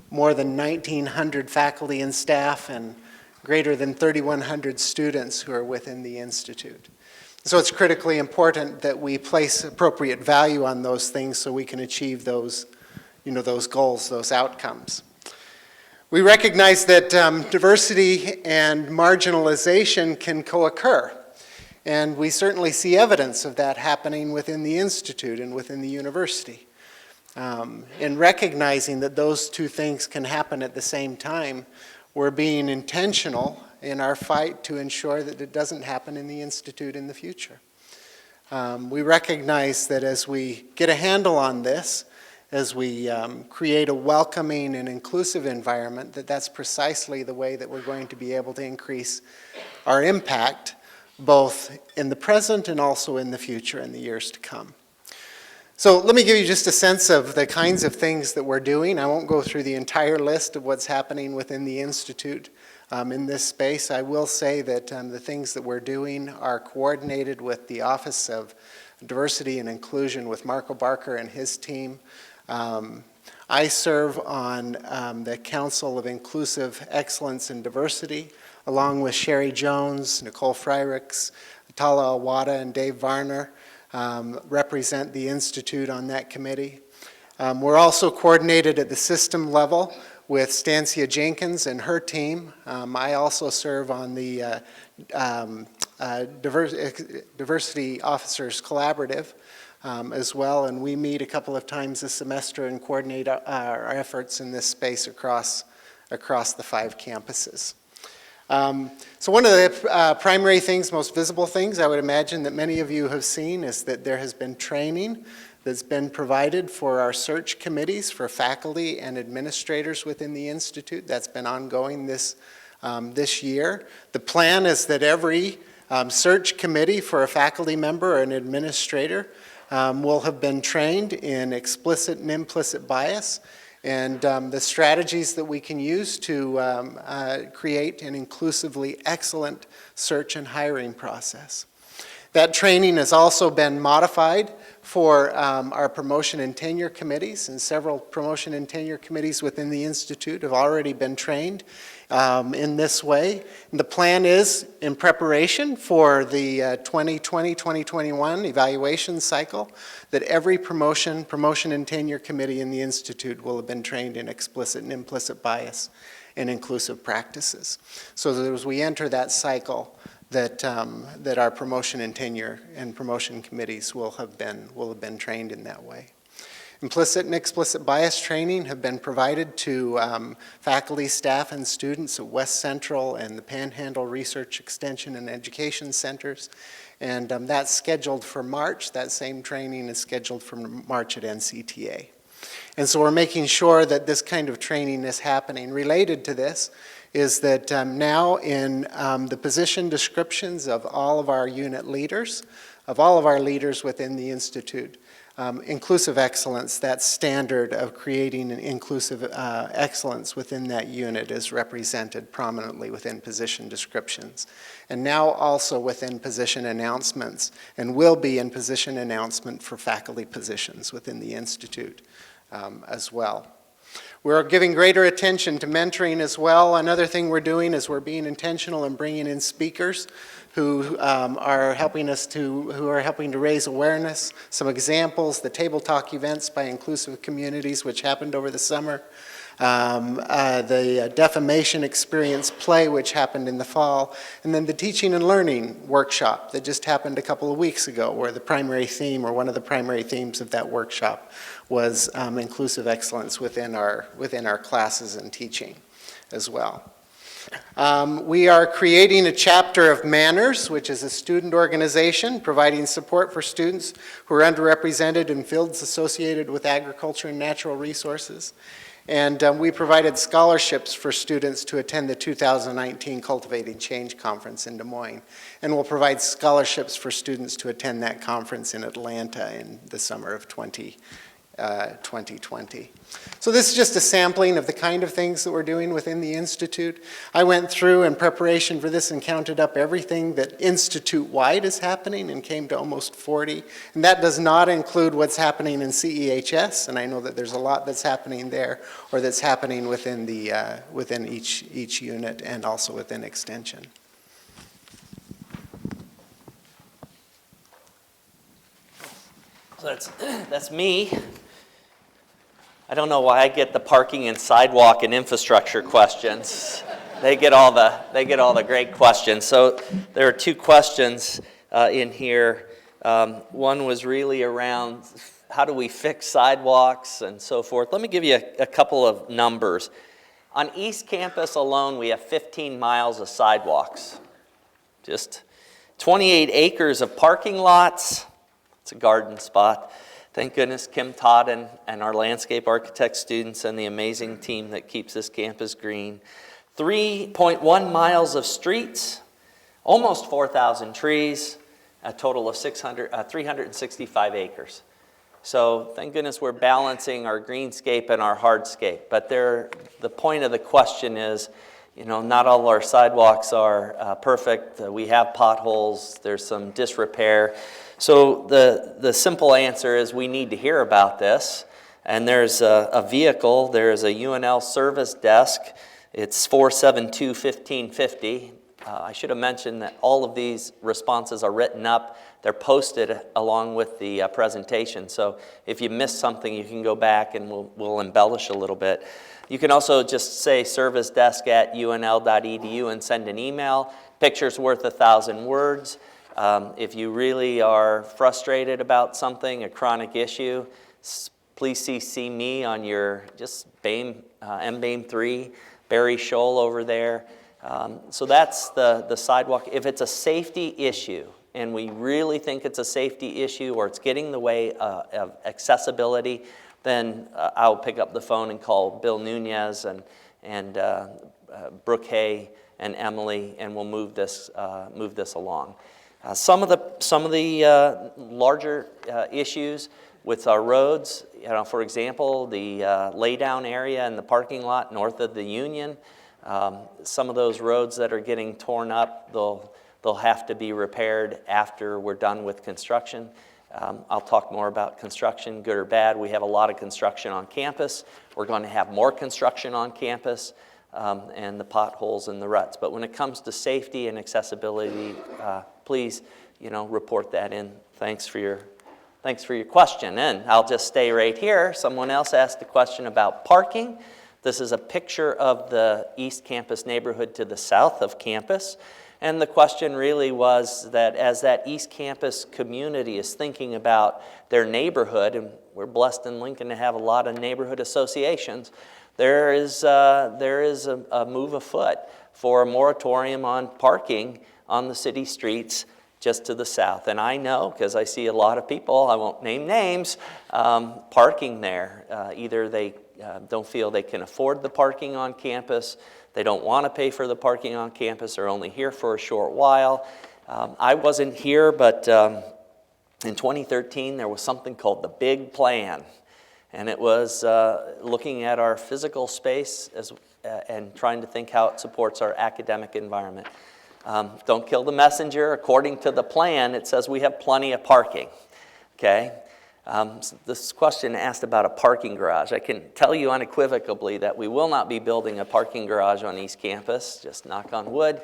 more than 1,900 faculty and staff and greater than 3,100 students who are within the Institute. So it's critically important that we place appropriate value on those things so we can achieve those, those goals, those outcomes. We recognize that diversity and marginalization can co-occur, and we certainly see evidence of that happening within the Institute and within the university. In recognizing that those two things can happen at the same time, we're being intentional in our fight to ensure that it doesn't happen in the Institute in the future. We recognize that as we get a handle on this, as we create a welcoming and inclusive environment, that's precisely the way that we're going to be able to increase our impact, both in the present and also in the future in the years to come. So let me give you just a sense of the kinds of things that we're doing. I won't go through the entire list of what's happening within the Institute in this space. I will say that the things that we're doing are coordinated with the Office of Diversity and Inclusion with Marco Barker and his team. I serve on the Council of Inclusive Excellence and Diversity, along with Sherry Jones, Nicole Freirichs, Tala Awada, and Dave Varner. Represent the Institute on that committee. We're also coordinated at the system level with Stancia Jenkins and her team. I also serve on the Diversity Officers Collaborative as well, and we meet a couple of times a semester and coordinate our efforts in this space across the 5 campuses. So one of the primary things, most visible things I would imagine that many of you have seen is that there has been training that's been provided for our search committees for faculty and administrators within the Institute. That's been ongoing this year. The plan is that every search committee for a faculty member or an administrator will have been trained in explicit and implicit bias and the strategies that we can use to create an inclusively excellent search and hiring process. That training has also been modified for our promotion and tenure committees, and several promotion and tenure committees within the Institute have already been trained in this way. And the plan is, in preparation for the 2020-2021 evaluation cycle, that every promotion and tenure committee in the Institute will have been trained in explicit and implicit bias and inclusive practices. So that as we enter that cycle, that our promotion and tenure and promotion committees will have been trained in that way. Implicit and explicit bias training have been provided to faculty, staff, and students at West Central and the Panhandle Research Extension and Education Centers. And that's scheduled for March. That same training is scheduled for March at NCTA. And so we're making sure that this kind of training is happening. Related to this is that now in the position descriptions of all of our unit leaders, of all of our leaders within the Institute, inclusive excellence, that standard of creating an inclusive excellence within that unit is represented prominently within position descriptions. And now also within position announcements, and will be in position announcement for faculty positions within the Institute as well. We're giving greater attention to mentoring as well. Another thing we're doing is we're being intentional in bringing in speakers who are helping to raise awareness. Some examples: the Table Talk events by Inclusive Communities, which happened over the summer. The Defamation Experience play, which happened in the fall, and then the Teaching and Learning workshop that just happened a couple of weeks ago, where the primary theme, or one of the primary themes of that workshop, was inclusive excellence within our classes and teaching as well. We are creating a chapter of Manners, which is a student organization providing support for students who are underrepresented in fields associated with agriculture and natural resources. And we provided scholarships for students to attend the 2019 Cultivating Change Conference in Des Moines. And we'll provide scholarships for students to attend that conference in Atlanta in the summer of 2020. So this is just a sampling of the kind of things that we're doing within the Institute. I went through in preparation for this and counted up everything that Institute-wide is happening and came to almost 40. And that does not include what's happening in CEHS, and I know that there's a lot that's happening there, or that's happening within each unit and also within Extension. So that's me. I don't know why I get the parking and sidewalk and infrastructure questions. They get all the great questions. So there are two questions in here. One was really around how do we fix sidewalks and so forth. Let me give you a couple of numbers. On East Campus alone, we have 15 miles of sidewalks. Just 28 acres of parking lots. It's a garden spot. Thank goodness Kim Todd and our landscape architect students and the amazing team that keeps this campus green. 3.1 miles of streets, almost 4,000 trees, a total of 365 acres. So thank goodness we're balancing our greenscape and our hardscape. But the point of the question is, not all our sidewalks are perfect. We have potholes. There's some disrepair. So the simple answer is we need to hear about this. And there's a vehicle. There's a UNL service desk. It's 472-1550. I should have mentioned that all of these responses are written up. They're posted along with the presentation. So if you missed something, you can go back and we'll embellish a little bit. You can also just say servicedesk@unl.edu and send an email. Picture's worth 1,000 words. If you really are frustrated about something, a chronic issue, please CC me on your Boehm, MBAME 3, Barry Scholl over there. So that's the sidewalk. If it's a safety issue, and we really think it's a safety issue or it's getting in the way of accessibility, then I'll pick up the phone and call Bill Nunez and Brooke Hay and Emily, and we'll move this along. Some of the larger issues with our roads, for example, the laydown area in the parking lot north of the Union. Some of those roads that are getting torn up, they'll have to be repaired after we're done with construction. I'll talk more about construction, good or bad. We have a lot of construction on campus. We're going to have more construction on campus, and the potholes and the ruts. But when it comes to safety and accessibility, please, report that in. Thanks for your question. And I'll just stay right here. Someone else asked a question about parking. This is a picture of the East Campus neighborhood to the south of campus. And the question really was that as that East Campus community is thinking about their neighborhood, and we're blessed in Lincoln to have a lot of neighborhood associations, there is a move afoot for a moratorium on parking on the city streets just to the south. And I know, because I see a lot of people, I won't name names, parking there. Either they don't feel they can afford the parking on campus, they don't want to pay for the parking on campus, they're only here for a short while. I wasn't here, but In 2013, there was something called the Big Plan, and it was looking at our physical space and trying to think how it supports our academic environment. Don't kill the messenger. According to the plan, it says we have plenty of parking, okay? So this question asked about a parking garage. I can tell you unequivocally that we will not be building a parking garage on East Campus, just knock on wood.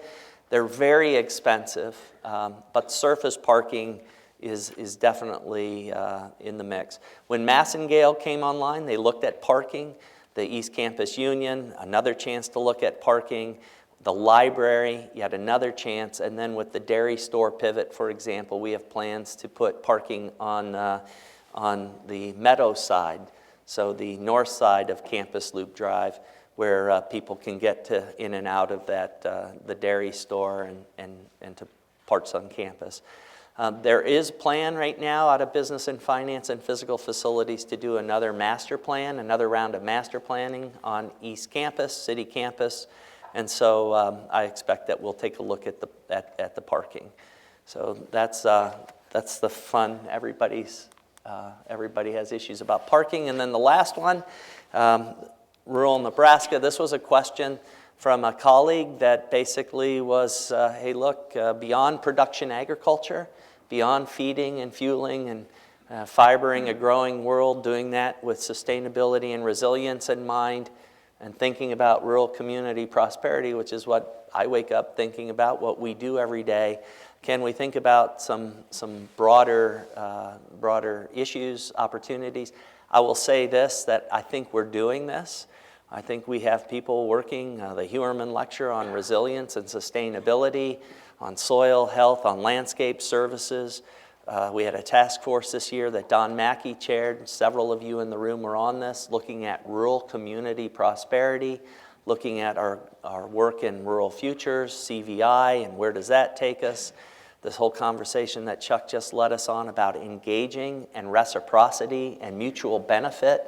They're very expensive, but surface parking is definitely in the mix. When Massengale came online, they looked at parking. The East Campus Union, another chance to look at parking. The library, yet another chance. And then with the dairy store pivot, for example, we have plans to put parking on the Meadow side, so the north side of Campus Loop Drive, where people can get in and out of that, the dairy store and to parts on campus. There is a plan right now out of Business and Finance and Physical Facilities to do another master plan, another round of master planning on East Campus, City Campus, and so I expect that we'll take a look at the parking. So that's the fun. Everybody has issues about parking. And then the last one, rural Nebraska. This was a question from a colleague that basically was, hey, look, beyond production agriculture, beyond feeding and fueling and fibering a growing world, doing that with sustainability and resilience in mind, and thinking about rural community prosperity, which is what I wake up thinking about, what we do every day. Can we think about some broader issues, opportunities? I will say this, that I think we're doing this. I think we have people working, the Huerman Lecture on resilience and sustainability, on soil health, on landscape services. We had a task force this year that Don Mackey chaired. Several of you in the room were on this, looking at rural community prosperity, looking at our work in Rural Futures, CVI, and where does that take us? This whole conversation that Chuck just led us on about engaging and reciprocity and mutual benefit.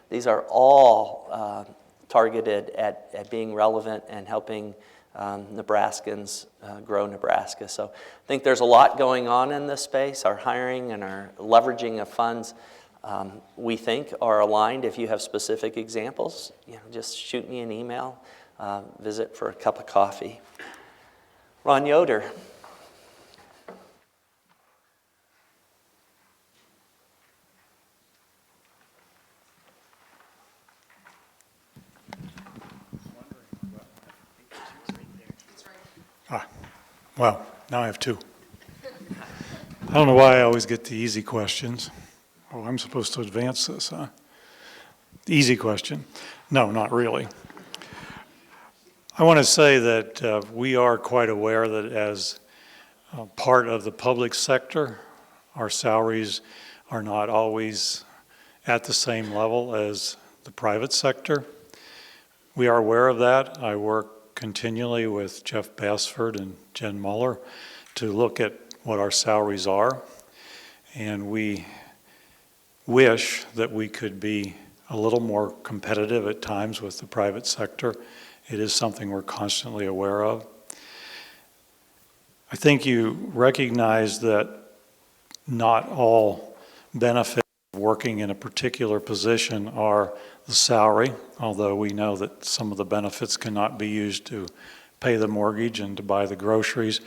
These are all targeted at being relevant and helping Nebraskans grow Nebraska. So I think there's a lot going on in this space. Our hiring and our leveraging of funds, we think, are aligned. If you have specific examples, just shoot me an email, visit for a cup of coffee. Ron Yoder. Well, now I have two. I don't know why I always get the easy questions. Oh, I'm supposed to advance this, huh? The easy question. No, not really. I want to say that we are quite aware that as part of the public sector, our salaries are not always at the same level as the private sector. We are aware of that. I work continually with Jeff Bassford and Jen Muller to look at what our salaries are. And we wish that we could be a little more competitive at times with the private sector. It is something we're constantly aware of. I think you recognize that not all benefits of working in a particular position are the salary, although we know that some of the benefits cannot be used to pay the mortgage and to buy the groceries.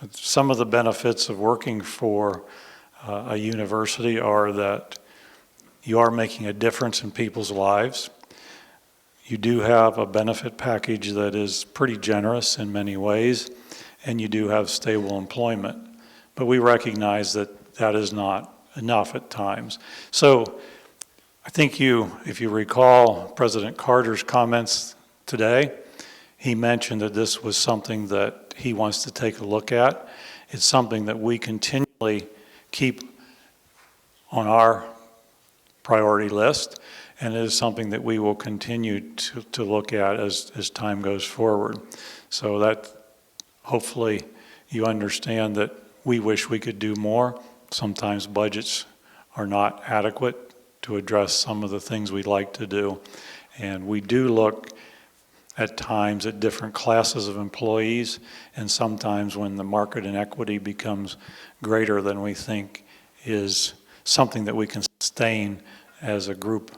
But some of the benefits of working for a university are that you are making a difference in people's lives. You do have a benefit package that is pretty generous in many ways, and you do have stable employment. But we recognize that that is not enough at times. So I think if you recall President Carter's comments today, he mentioned that this was something that he wants to take a look at. It's something that we continually keep on our priority list, and it is something that we will continue to look at as time goes forward. So that hopefully you understand that we wish we could do more. Sometimes budgets are not adequate to address some of the things we'd like to do. And we do look at times at different classes of employees, and sometimes when the market inequity becomes greater than we think is something that we can sustain as a group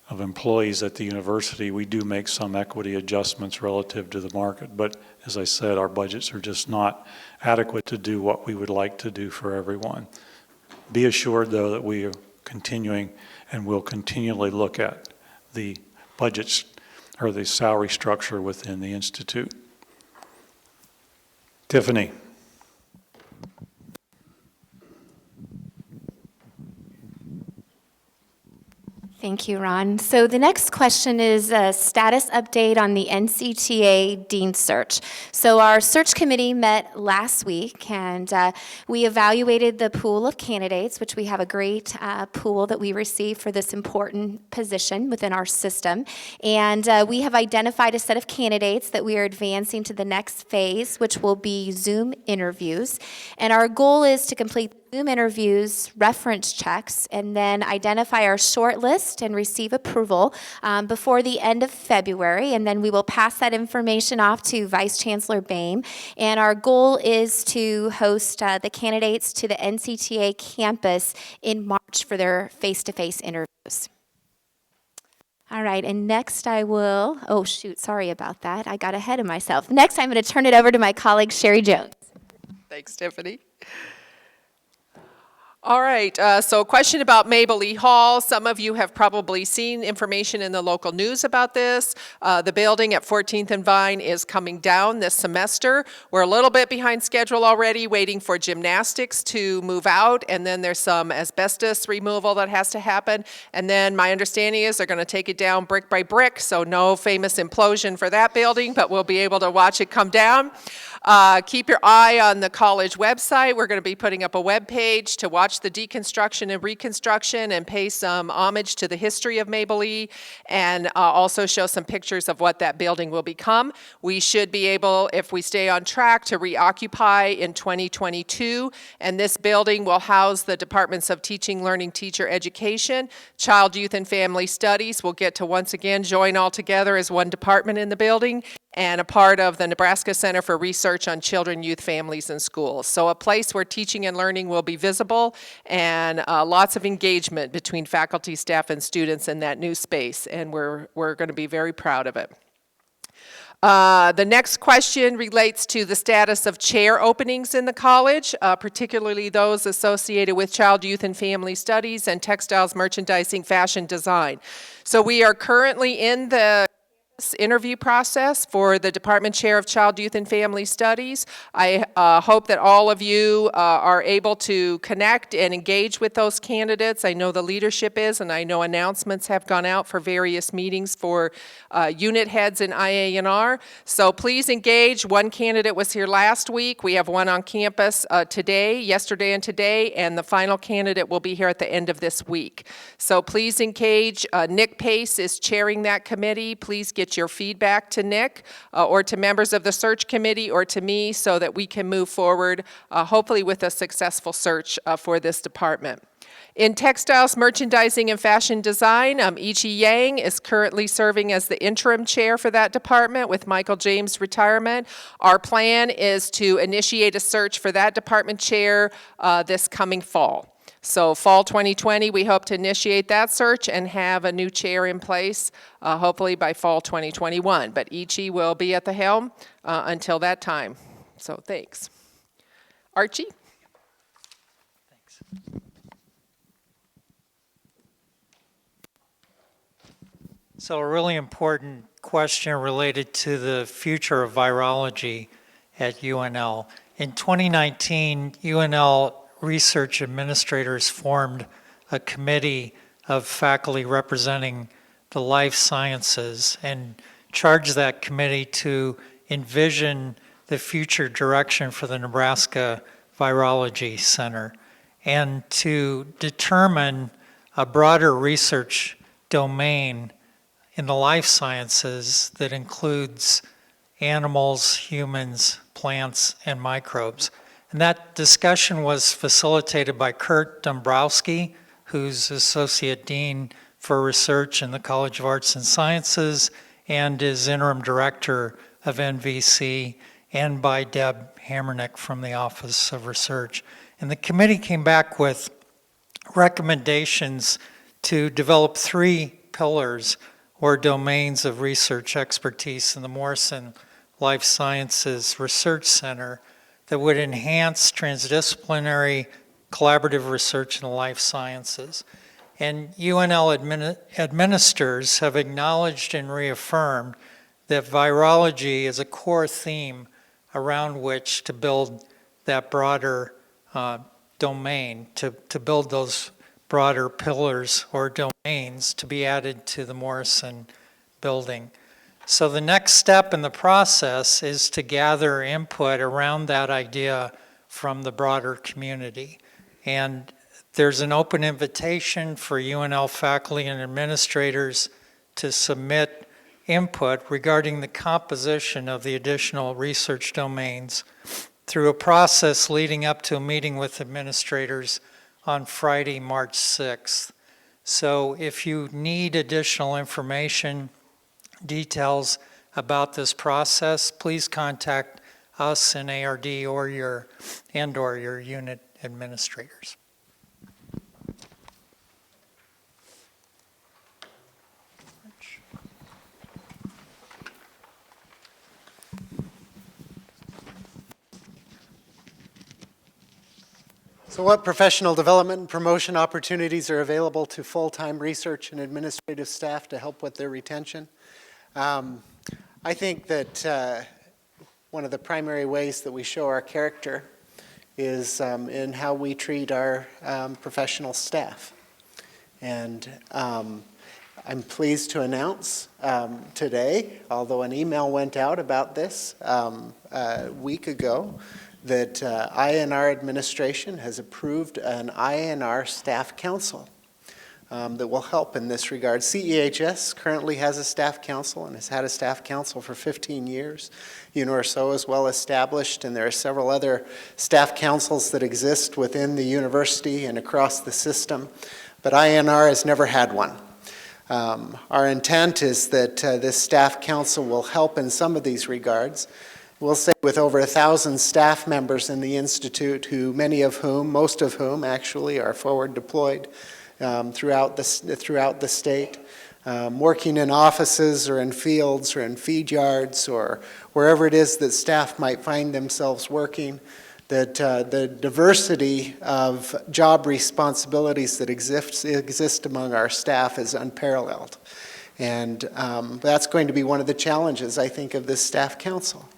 of employees at the university. We do make some equity adjustments relative to the market, but as I said, our budgets are just not adequate to do what we would like to do for everyone. Be assured, though, that we are continuing and will continually look at the budgets or the salary structure within the Institute. Tiffany. Thank you, Ron. So the next question is a status update on the NCTA Dean search. So our search committee met last week, and we evaluated the pool of candidates, which we have a great pool that we received for this important position within our system. And we have identified a set of candidates that we are advancing to the next phase, which will be Zoom interviews. And our goal is to complete Zoom interviews, reference checks, and then identify our short list and receive approval before the end of February. And then we will pass that information off to Vice Chancellor Boehm. And our goal is to host the candidates to the NCTA campus in March for their face-to-face interviews. All right, and next I will, oh shoot, sorry about that. I got ahead of myself. Next I'm going to turn it over to my colleague, Sherry Jones. Thanks, Tiffany. All right, so a question about Mabel E. Hall. Some of you have probably seen information in the local news about this. The building at 14th and Vine is coming down this semester. We're a little bit behind schedule already, waiting for gymnastics to move out, and then there's some asbestos removal that has to happen. And then my understanding is they're going to take it down brick by brick, so no famous implosion for that building, but we'll be able to watch it come down. Keep your eye on the college website. We're going to be putting up a web page to watch the deconstruction and reconstruction and pay some homage to the history of Mabel E. and also show some pictures of what that building will become. We should be able, if we stay on track, to reoccupy in 2022, and this building will house the departments of teaching, learning, teacher education, child, youth, and family studies. We'll get to once again join all together as one department in the building, and a part of the Nebraska Center for Research on Children, Youth, Families, and Schools. So a place where teaching and learning will be visible, and lots of engagement between faculty, staff, and students in that new space, and we're going to be very proud of it. The next question relates to the status of chair openings in the college, particularly those associated with child, youth, and family studies and textiles, merchandising, fashion design. So we are currently in the interview process for the Department Chair of Child, Youth, and Family Studies. I hope that all of you are able to connect and engage with those candidates. I know the leadership is, and I know announcements have gone out for various meetings for unit heads in IANR. So please engage. One candidate was here last week. We have one on campus today, yesterday and today, and the final candidate will be here at the end of this week. So please engage. Nick Pace is chairing that committee. Please get your feedback to Nick or to members of the search committee or to me so that we can move forward, hopefully with a successful search for this department. In textiles, merchandising, and fashion design, Ichi Yang is currently serving as the interim chair for that department with Michael James' retirement. Our plan is to initiate a search for that department chair this coming fall. So fall 2020, we hope to initiate that search and have a new chair in place, hopefully by fall 2021. But Ichi will be at the helm until that time. So thanks. Archie? Thanks. So a really important question related to the future of virology at UNL. In 2019, UNL research administrators formed a committee of faculty representing the life sciences and charged that committee to envision the future direction for the Nebraska Virology Center and to determine a broader research domain in the life sciences that includes animals, humans, plants, and microbes. And that discussion was facilitated by Kurt Dombrowski, who's Associate Dean for Research in the College of Arts and Sciences and is Interim Director of NVC, and by Deb Hammernick from the Office of Research. And the committee came back with recommendations to develop 3 pillars or domains of research expertise in the Morrison Life Sciences Research Center that would enhance transdisciplinary collaborative research in the life sciences. And UNL administrators have acknowledged and reaffirmed that virology is a core theme around which to build that broader domain, to build those broader pillars or domains to be added to the Morrison building. So the next step in the process is to gather input around that idea from the broader community. And there's an open invitation for UNL faculty and administrators to submit input regarding the composition of the additional research domains through a process leading up to a meeting with administrators on Friday, March 6th. So if you need additional information, details about this process, please contact us in ARD or your unit administrators. So what professional development and promotion opportunities are available to full-time research and administrative staff to help with their retention? I think that one of the primary ways that we show our character is in how we treat our professional staff. And I'm pleased to announce today, although an email went out about this a week ago, that IANR administration has approved an IANR staff council that will help in this regard. CEHS currently has a staff council and has had a staff council for 15 years. UNORSO is well established, and there are several other staff councils that exist within the university and across the system, but IANR has never had one. Our intent is that this staff council will help in some of these regards. We'll say with over 1,000 staff members in the Institute, who most of whom actually are forward deployed throughout the state, working in offices or in fields or in feed yards or wherever it is that staff might find themselves working, that the diversity of job responsibilities that exist among our staff is unparalleled. And that's going to be one of the challenges, I think, of this staff council,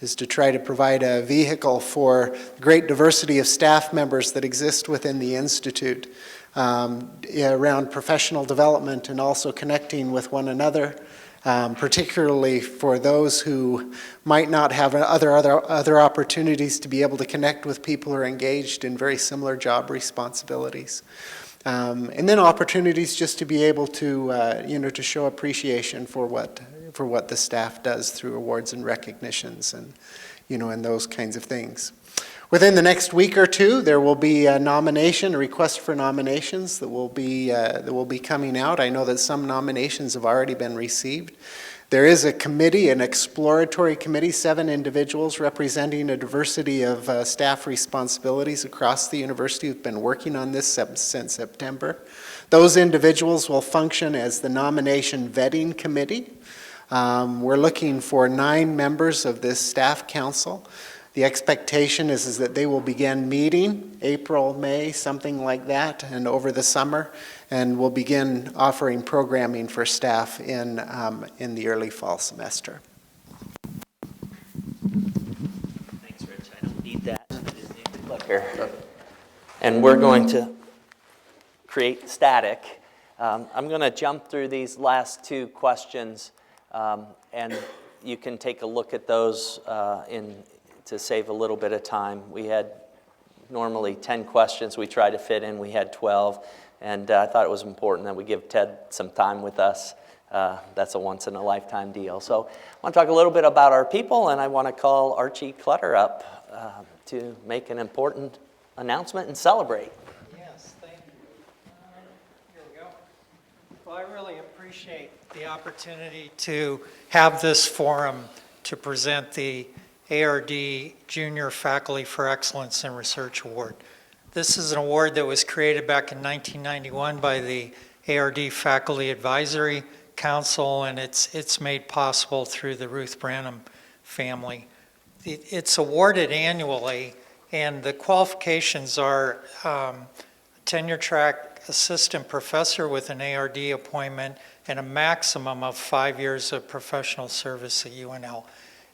is to try to provide a vehicle for the great diversity of staff members that exist within the Institute around professional development and also connecting with one another, particularly for those who might not have other opportunities to be able to connect with people who are engaged in very similar job responsibilities. And then opportunities just to be able to, to show appreciation for what the staff does through awards and recognitions and, and those kinds of things. Within the next week or two, there will be a request for nominations that will be coming out. I know that some nominations have already been received. There is a committee, an exploratory committee, 7 individuals representing a diversity of staff responsibilities across the university who've been working on this since September. Those individuals will function as the nomination vetting committee. We're looking for 9 members of this staff council. The expectation is that they will begin meeting April, May, something like that, and over the summer, and we'll begin offering programming for staff in the early fall semester. Thanks, Rich. I don't need that. I just need the clicker. And we're going to create static. I'm going to jump through these last 2 questions, and you can take a look at those to save a little bit of time. We had normally 10 questions we try to fit in. We had 12, and I thought it was important that we give Ted some time with us. That's a once-in-a-lifetime deal. So I want to talk a little bit about our people, and I want to call Archie Clutter up to make an important announcement and celebrate. Yes, thank you. Here we go. Well, I really appreciate the opportunity to have this forum to present the ARD Junior Faculty for Excellence in Research Award. This is an award that was created back in 1991 by the ARD Faculty Advisory Council, and it's made possible through the Ruth Branham family. It's awarded annually, and the qualifications are tenure track assistant professor with an ARD appointment and a maximum of 5 years of professional service at UNL.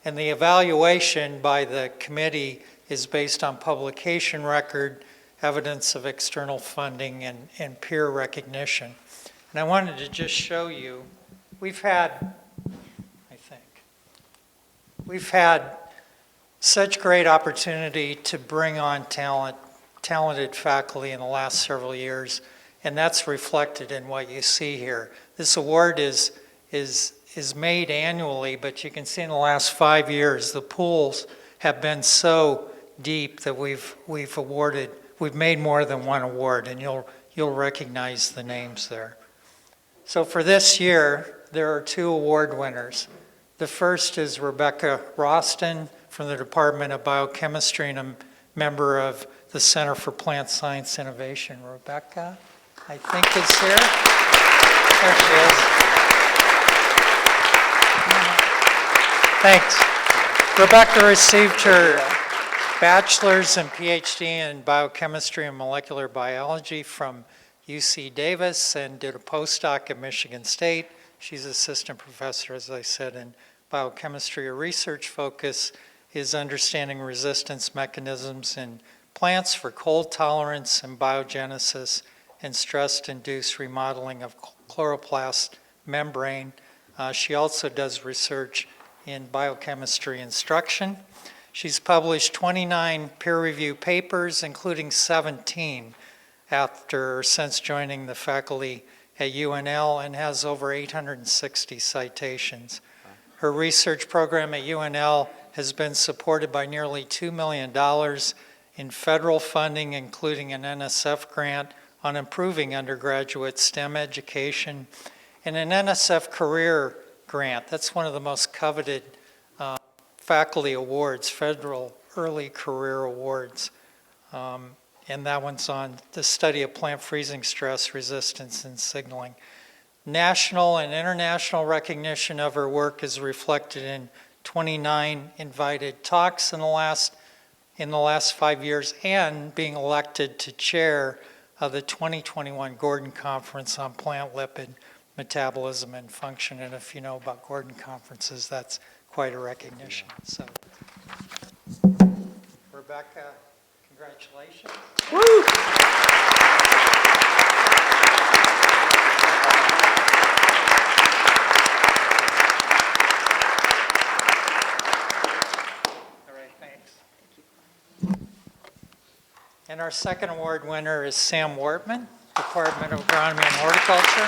And the evaluation by the committee is based on publication record, evidence of external funding, and peer recognition. And I wanted to just show you, we've had such great opportunity to bring on talented faculty in the last several years, and that's reflected in what you see here. This award is made annually, but you can see in the last 5 years, the pools have been so deep that we've made more than one award, and you'll recognize the names there. So for this year, there are 2 award winners. The first is Rebecca Roston from the Department of Biochemistry and a member of the Center for Plant Science Innovation. Rebecca, I think, is here. There she is. Thanks. Rebecca received her bachelor's and PhD in biochemistry and molecular biology from UC Davis and did a postdoc at Michigan State. She's assistant professor, as I said, in biochemistry. Her research focus is understanding resistance mechanisms in plants for cold tolerance and biogenesis and stress-induced remodeling of chloroplast membrane. She also does research in biochemistry instruction. She's published 29 peer-reviewed papers, including 17 since joining the faculty at UNL, and has over 860 citations. Her research program at UNL has been supported by nearly $2 million in federal funding, including an NSF grant on improving undergraduate STEM education, and an NSF career grant. That's one of the most coveted faculty awards, federal early career awards. And that one's on the study of plant freezing stress resistance and signaling. National and international recognition of her work is reflected in 29 invited talks in the last 5 years, and being elected to chair of the 2021 Gordon Conference on Plant Lipid Metabolism and Function. And if you know about Gordon conferences, that's quite a recognition. So, Rebecca, congratulations. Woo! And our second award winner is Sam Wortman, Department of Agronomy and Horticulture.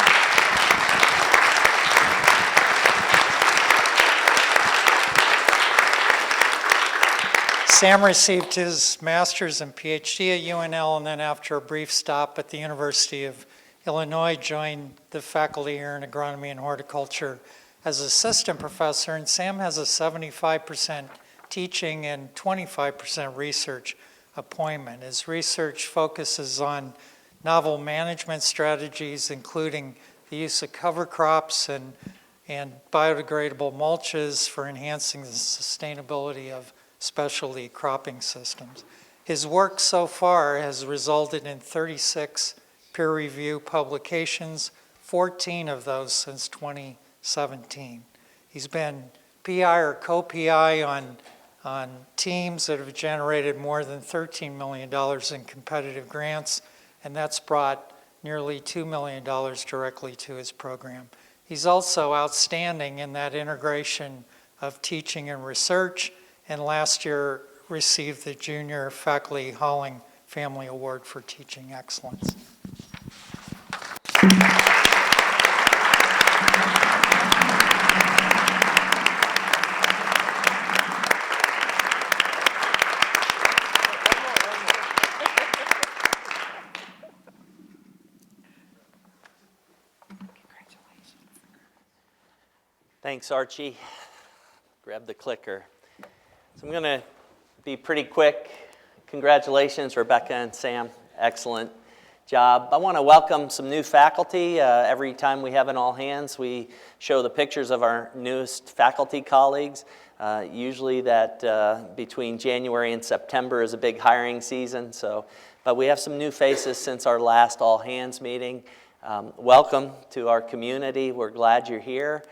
Sam received his master's and PhD at UNL, and then after a brief stop at the University of Illinois, joined the faculty here in agronomy and horticulture as assistant professor. And Sam has a 75% teaching and 25% research appointment. His research focuses on novel management strategies, including the use of cover crops and biodegradable mulches for enhancing the sustainability of specialty cropping systems. His work so far has resulted in 36 peer-reviewed publications, 14 of those since 2017. He's been PI or co-PI on teams that have generated more than $13 million in competitive grants, and that's brought nearly $2 million directly to his program. He's also outstanding in that integration of teaching and research, and last year received the Junior Faculty Harlan Family Award for Teaching Excellence. Thanks, Archie. Grab the clicker. So I'm going to be pretty quick. Congratulations, Rebecca and Sam. excellent job. I want to welcome some new faculty. Every time we have an all hands, we show the pictures of our newest faculty colleagues. Usually that between January and September is a big hiring season. But we have some new faces since our last all hands meeting. Welcome to our community. We're glad you're here.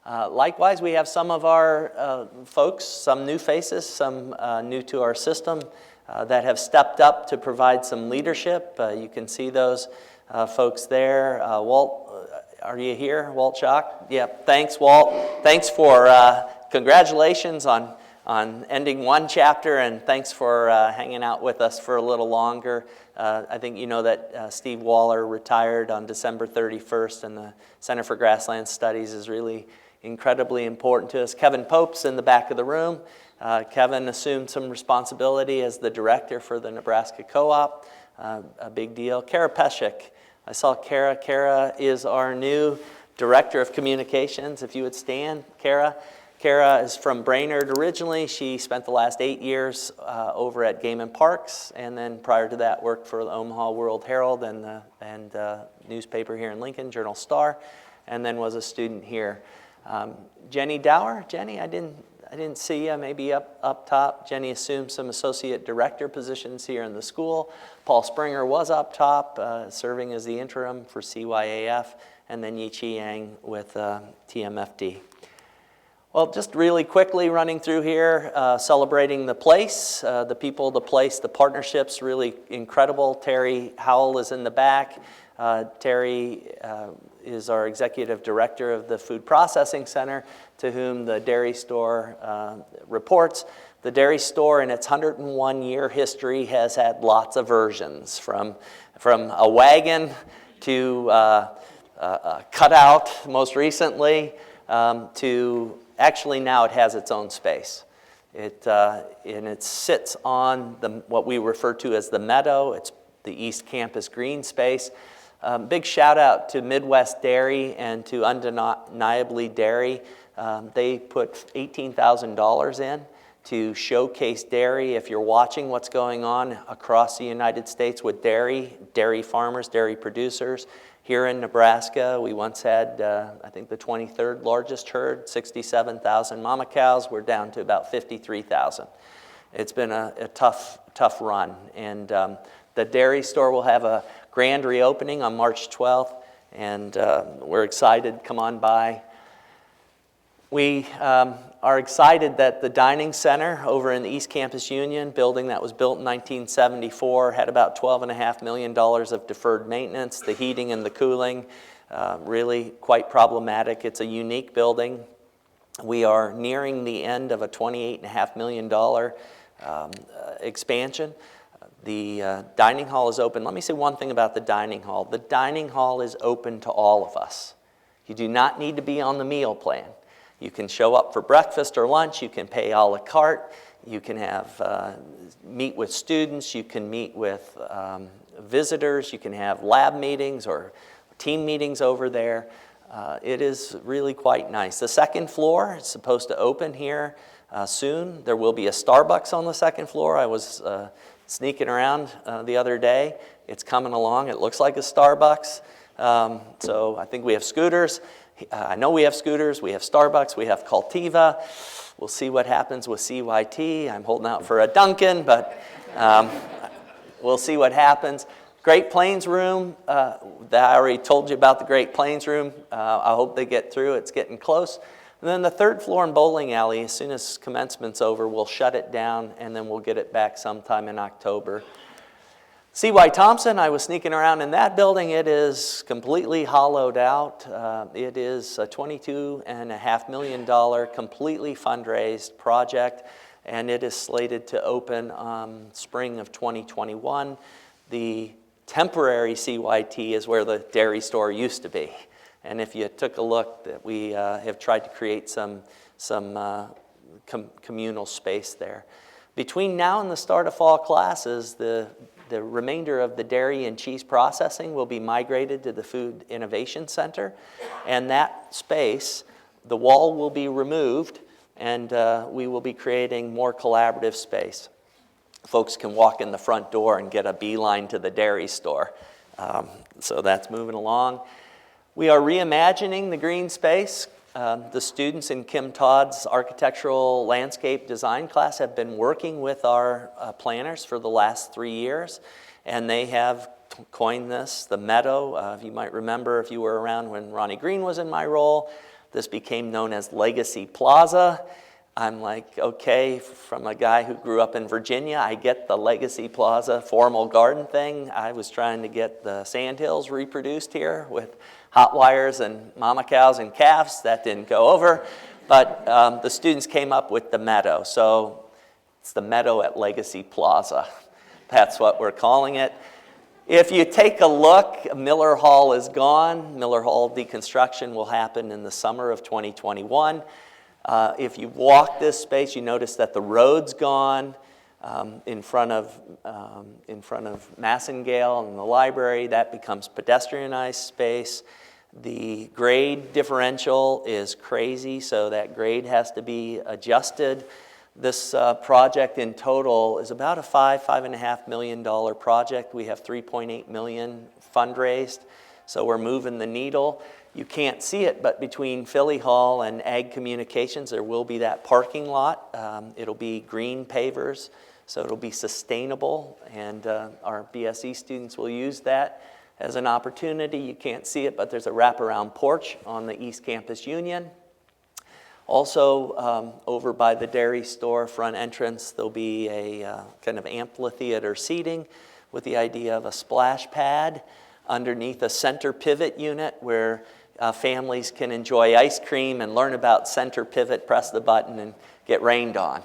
Likewise, we have some of our folks, some new faces, some new to our system that have stepped up to provide some leadership. You can see those folks there. Walt, are you here? Walt Schock? Yep. Thanks, Walt. Thanks for congratulations on ending one chapter, and thanks for hanging out with us for a little longer. I think you know that Steve Waller retired on December 31st, and the Center for Grassland Studies is really incredibly important to us. Kevin Pope's in the back of the room. Kevin assumed some responsibility as the director for the Nebraska Co-op, a big deal. Kara Peshek, I saw Kara. Kara is our new director of communications. If you would stand, Kara. Kara is from Brainerd originally. She spent the last 8 years over at Game and Parks, and then prior to that worked for the Omaha World Herald and newspaper here in Lincoln, Journal Star, and then was a student here. Jenny Dower. Jenny, I didn't see you, maybe up top. Jenny assumed some associate director positions here in the school. Paul Springer was up top, serving as the interim for CYAF, and then Yi-Chi Yang with TMFD. Well, just really quickly running through here, celebrating the place, the people, the place, the partnerships, really incredible. Terry Howell is in the back. Terry is our executive director of the Food Processing Center, to whom the dairy store reports. The dairy store, in its 101-year history, has had lots of versions, from a wagon to a cutout most recently, to actually now it has its own space. It sits on what we refer to as the meadow. It's the East Campus green space. Big shout out to Midwest Dairy and to Undeniably Dairy. They put $18,000 in to showcase dairy. If you're watching what's going on across the United States with dairy farmers, dairy producers, here in Nebraska, we once had, I think, the 23rd largest herd, 67,000 mama cows. We're down to about 53,000. It's been a tough run. And the dairy store will have a grand reopening on March 12th, and we're excited. Come on by. We are excited that the dining center over in the East Campus Union, building that was built in 1974, had about $12.5 million of deferred maintenance. The heating and the cooling, really quite problematic. It's a unique building. We are nearing the end of a $28.5 million expansion. The dining hall is open. Let me say one thing about the dining hall. The dining hall is open to all of us. You do not need to be on the meal plan. You can show up for breakfast or lunch. You can pay a la carte. You can meet with students. You can meet with visitors. You can have lab meetings or team meetings over there. It is really quite nice. The second floor is supposed to open here soon. There will be a Starbucks on the second floor. I was sneaking around the other day. It's coming along. It looks like a Starbucks. So I think we have scooters. I know we have scooters. We have Starbucks. We have Cultiva. We'll see what happens with CYT. I'm holding out for a Dunkin', but we'll see what happens. Great Plains room. I already told you about the Great Plains room. I hope they get through. It's getting close. And then the third floor and bowling alley, as soon as commencement's over, we'll shut it down, and then we'll get it back sometime in October. C.Y. Thompson, I was sneaking around in that building. It is completely hollowed out. It is a $22.5 million completely fundraised project, and it is slated to open spring of 2021. The temporary CYT is where the dairy store used to be. And if you took a look, we have tried to create some communal space there. Between now and the start of fall classes, the remainder of the dairy and cheese processing will be migrated to the Food Innovation Center. And that space, the wall will be removed, and we will be creating more collaborative space. folks can walk in the front door and get a beeline to the dairy store. So that's moving along. We are reimagining the green space. The students in Kim Todd's architectural landscape design class have been working with our planners for the last 3 years, and they have coined this, the meadow. If you might remember, if you were around when Ronnie Green was in my role, this became known as Legacy Plaza. I'm like, okay, from a guy who grew up in Virginia, I get the Legacy Plaza formal garden thing. I was trying to get the sandhills reproduced here with hot wires and mama cows and calves. That didn't go over. But the students came up with the meadow. So it's the meadow at Legacy Plaza. That's what we're calling it. If you take a look, Miller Hall is gone. Miller Hall deconstruction will happen in the summer of 2021. If you walk this space, you notice that the road's gone in front of Massengale and the library. That becomes pedestrianized space. The grade differential is crazy, so that grade has to be adjusted. This project in total is about a $5.5 million project. We have $3.8 million fundraised, so we're moving the needle. You can't see it, but between Philly Hall and Ag Communications, there will be that parking lot. It'll be green pavers, so it'll be sustainable, and our BSE students will use that as an opportunity. You can't see it, but there's a wraparound porch on the East Campus Union. Also, over by the dairy store front entrance, there'll be a kind of amphitheater seating with the idea of a splash pad underneath a center pivot unit where families can enjoy ice cream and learn about center pivot, press the button, and get rained on.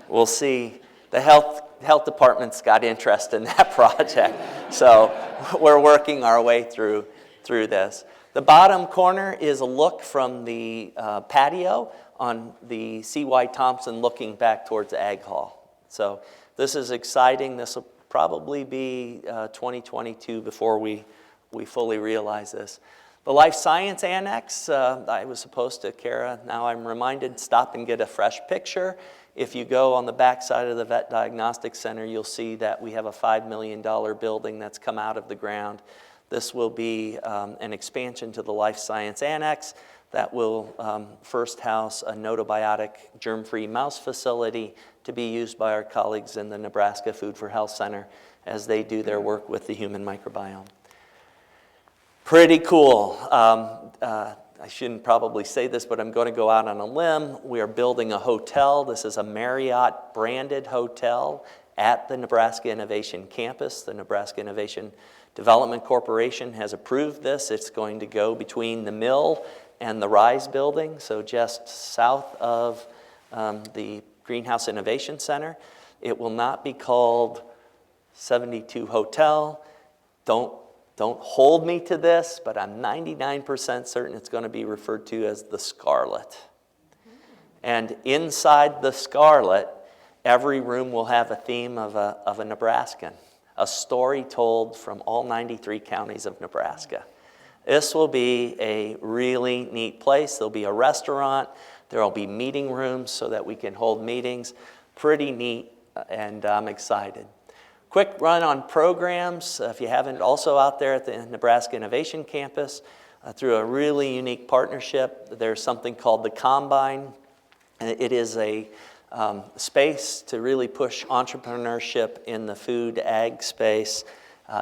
We'll see. The health department's got interest in that project, so we're working our way through this. The bottom corner is a look from the patio on the C.Y. Thompson looking back towards Ag Hall. So this is exciting. This will probably be 2022 before we fully realize this. The Life Science Annex, I was supposed to, Kara, now I'm reminded, stop and get a fresh picture. If you go on the back side of the Vet Diagnostic Center, you'll see that we have a $5 million building that's come out of the ground. This will be an expansion to the Life Science Annex that will first house a notobiotic germ-free mouse facility to be used by our colleagues in the Nebraska Food for Health Center as they do their work with the human microbiome. Pretty cool. I shouldn't probably say this, but I'm going to go out on a limb. We are building a hotel. This is a Marriott branded hotel at the Nebraska Innovation Campus. The Nebraska Innovation Development Corporation has approved this. It's going to go between the mill and the Rise building, so just south of the Greenhouse Innovation Center. It will not be called 72 Hotel. Don't hold me to this, but I'm 99% certain it's going to be referred to as the Scarlet. And inside the Scarlet, every room will have a theme of a Nebraskan, a story told from all 93 counties of Nebraska. This will be a really neat place. There'll be a restaurant. There will be meeting rooms so that we can hold meetings. Pretty neat, and I'm excited. Quick run on programs. If you haven't, also out there at the Nebraska Innovation Campus, through a really unique partnership, there's something called the Combine. It is a space to really push entrepreneurship in the food ag space.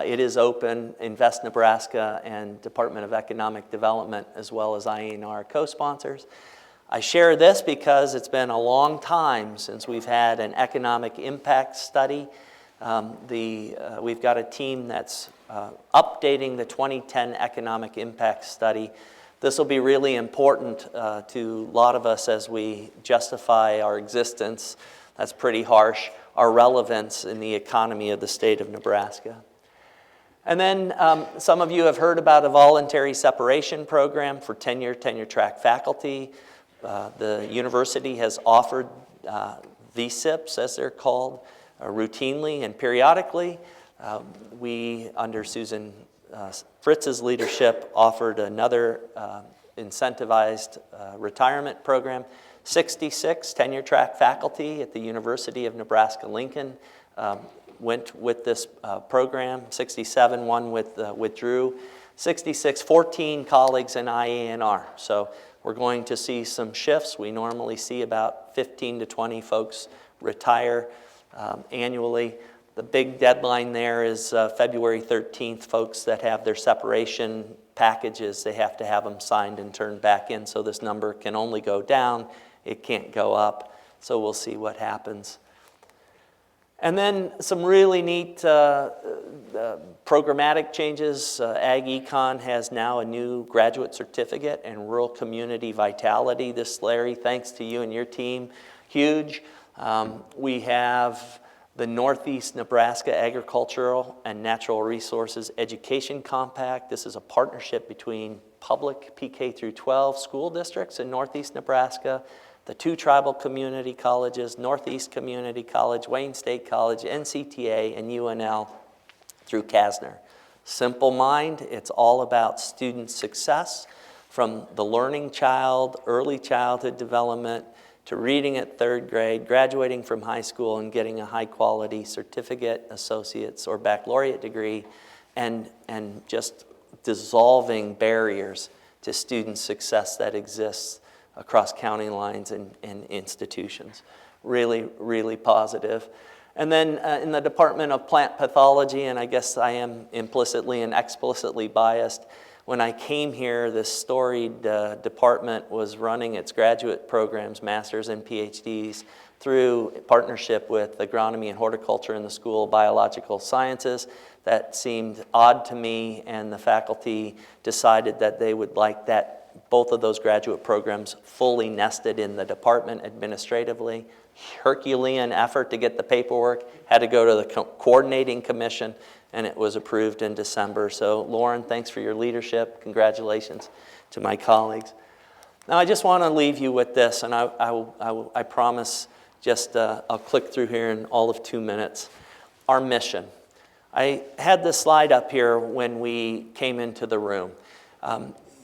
It is open. Invest Nebraska and Department of Economic Development, as well as IANR co-sponsors. I share this because it's been a long time since we've had an economic impact study. We've got a team that's updating the 2010 economic impact study. This will be really important to a lot of us as we justify our existence. That's pretty harsh. Our relevance in the economy of the state of Nebraska. And then some of you have heard about a voluntary separation program for tenure track faculty. The university has offered VSIPs, as they're called, routinely and periodically. We, under Susan Fritz's leadership, offered another incentivized retirement program. 66 tenure-track faculty at the University of Nebraska-Lincoln went with this program. 67, one withdrew. 66, 14 colleagues in IANR. So we're going to see some shifts. We normally see about 15 to 20 folks retire annually. The big deadline there is February 13th. Folks that have their separation packages, they have to have them signed and turned back in. So this number can only go down. It can't go up. So we'll see what happens. And then some really neat programmatic changes. Ag Econ has now a new graduate certificate in rural community vitality. This, Larry, thanks to you and your team, huge. We have the Northeast Nebraska Agricultural and Natural Resources Education Compact. This is a partnership between public PK through 12 school districts in Northeast Nebraska, the 2 tribal community colleges, Northeast Community College, Wayne State College, NCTA, and UNL through Kasner. Simple mind, it's all about student success from the learning child, early childhood development, to reading at 3rd grade, graduating from high school and getting a high quality certificate, associate's, or baccalaureate degree, and just dissolving barriers to student success that exists across county lines and institutions. Really, really positive. And then in the Department of Plant Pathology, and I guess I am implicitly and explicitly biased, when I came here, this storied department was running its graduate programs, masters and PhDs, through partnership with agronomy and horticulture in the School of Biological Sciences. That seemed odd to me, and the faculty decided that they would like both of those graduate programs fully nested in the department administratively. Herculean effort to get the paperwork, had to go to the coordinating commission, and it was approved in December. So Lauren, thanks for your leadership. Congratulations to my colleagues. Now I just want to leave you with this, and I promise just I'll click through here in all of 2 minutes. Our mission. I had this slide up here when we came into the room.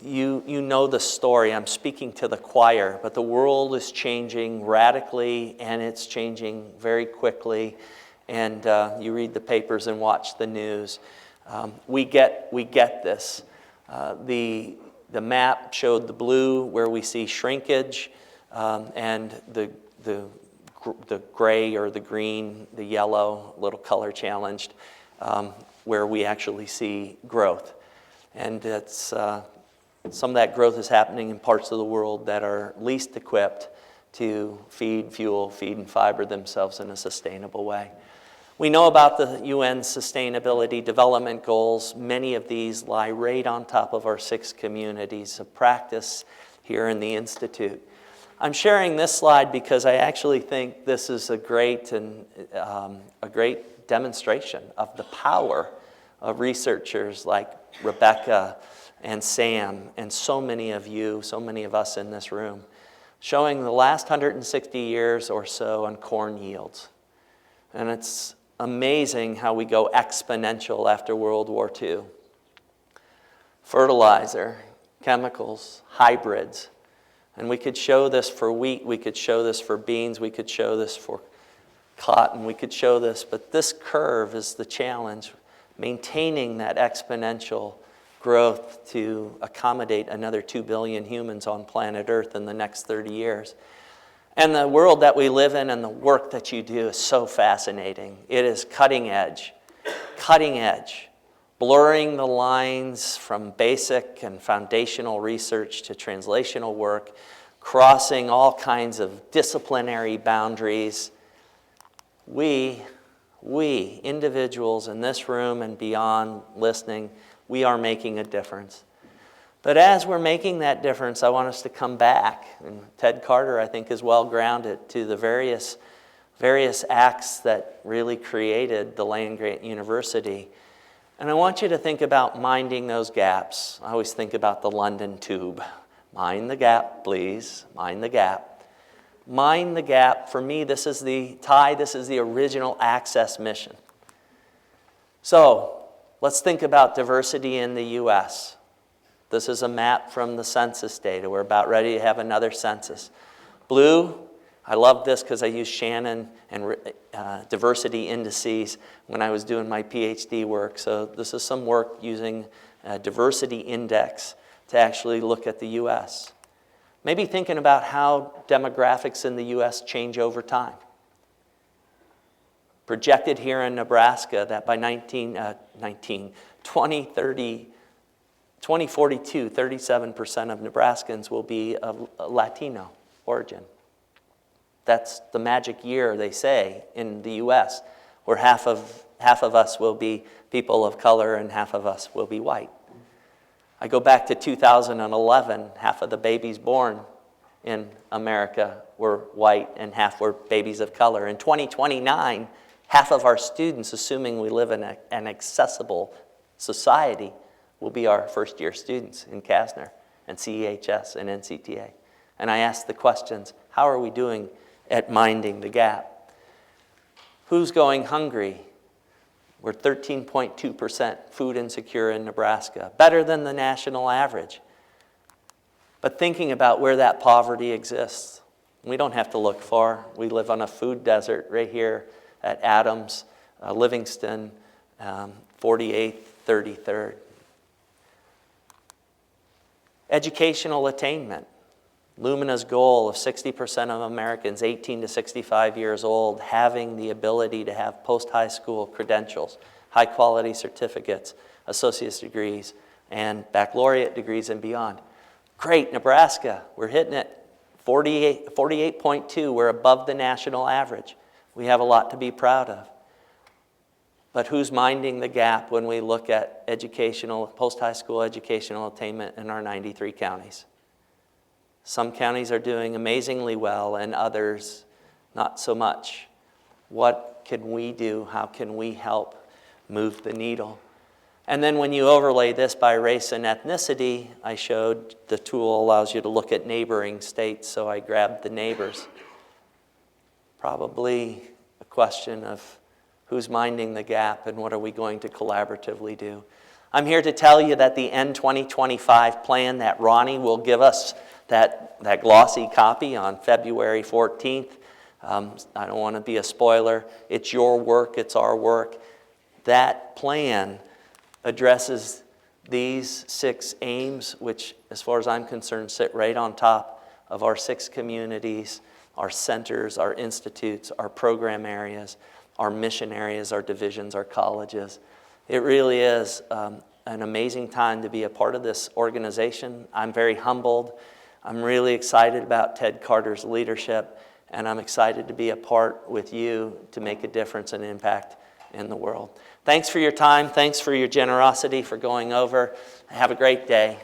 You know the story. I'm speaking to the choir, but the world is changing radically, and it's changing very quickly. And you read the papers and watch the news. We get this. The map showed the blue where we see shrinkage, and the gray or the green, the yellow, a little color challenged, where we actually see growth. And it's some of that growth is happening in parts of the world that are least equipped to feed, fuel, feed, and fiber themselves in a sustainable way. We know about the UN Sustainability Development Goals. Many of these lie right on top of our 6 communities of practice here in the Institute. I'm sharing this slide because I actually think this is a great demonstration of the power of researchers like Rebecca and Sam, and so many of you, so many of us in this room, showing the last 160 years or so on corn yields. And it's amazing how we go exponential after World War II. Fertilizer, chemicals, hybrids. And we could show this for wheat, we could show this for beans, we could show this for cotton, we could show this, but this curve is the challenge, maintaining that exponential growth to accommodate another 2 billion humans on planet Earth in the next 30 years. And the world that we live in and the work that you do is so fascinating. It is cutting edge, blurring the lines from basic and foundational research to translational work, crossing all kinds of disciplinary boundaries. We, individuals in this room and beyond listening, we are making a difference. But as we're making that difference, I want us to come back, and Ted Carter, I think, is well grounded to the various acts that really created the land-grant university. And I want you to think about minding those gaps. I always think about the London Tube. Mind the gap, please. Mind the gap. Mind the gap. For me, this is the original access mission. So, let's think about diversity in the U.S. This is a map from the census data. We're about ready to have another census. Blue, I love this because I used Shannon and diversity indices when I was doing my PhD work. So this is some work using a diversity index to actually look at the U.S. Maybe thinking about how demographics in the U.S. change over time. Projected here in Nebraska that by 2042, 37% of Nebraskans will be of Latino origin. That's the magic year, they say, in the U.S., where half of us will be people of color and half of us will be white. I go back to 2011, half of the babies born in America were white and half were babies of color. In 2029, half of our students, assuming we live in an accessible society, will be our first-year students in Kasner and CEHS and NCTA. And I ask the questions, how are we doing at minding the gap? Who's going hungry? We're 13.2% food insecure in Nebraska, better than the national average. But thinking about where that poverty exists, we don't have to look far. We live on a food desert right here at Adams, Livingston, 48th, 33rd. Educational attainment. Lumina's goal of 60% of Americans 18 to 65 years old having the ability to have post-high school credentials, high-quality certificates, associate's degrees, and baccalaureate degrees and beyond. Great, Nebraska, we're hitting it. 48.2, we're above the national average. We have a lot to be proud of. But who's minding the gap when we look at educational, post-high school educational attainment in our 93 counties? Some counties are doing amazingly well and others not so much. What can we do? How can we help move the needle? And then when you overlay this by race and ethnicity, I showed the tool allows you to look at neighboring states, so I grabbed the neighbors. Probably a question of who's minding the gap and what are we going to collaboratively do. I'm here to tell you that the End 2025 plan that Ronnie will give us that glossy copy on February 14th. I don't want to be a spoiler. It's your work, it's our work. That plan addresses these 6 aims, which, as far as I'm concerned, sit right on top of our 6 communities, our centers, our institutes, our program areas, our mission areas, our divisions, our colleges. It really is an amazing time to be a part of this organization. I'm very humbled. I'm really excited about Ted Carter's leadership, and I'm excited to be a part with you to make a difference and impact in the world. Thanks for your time. Thanks for your generosity for going over. Have a great day.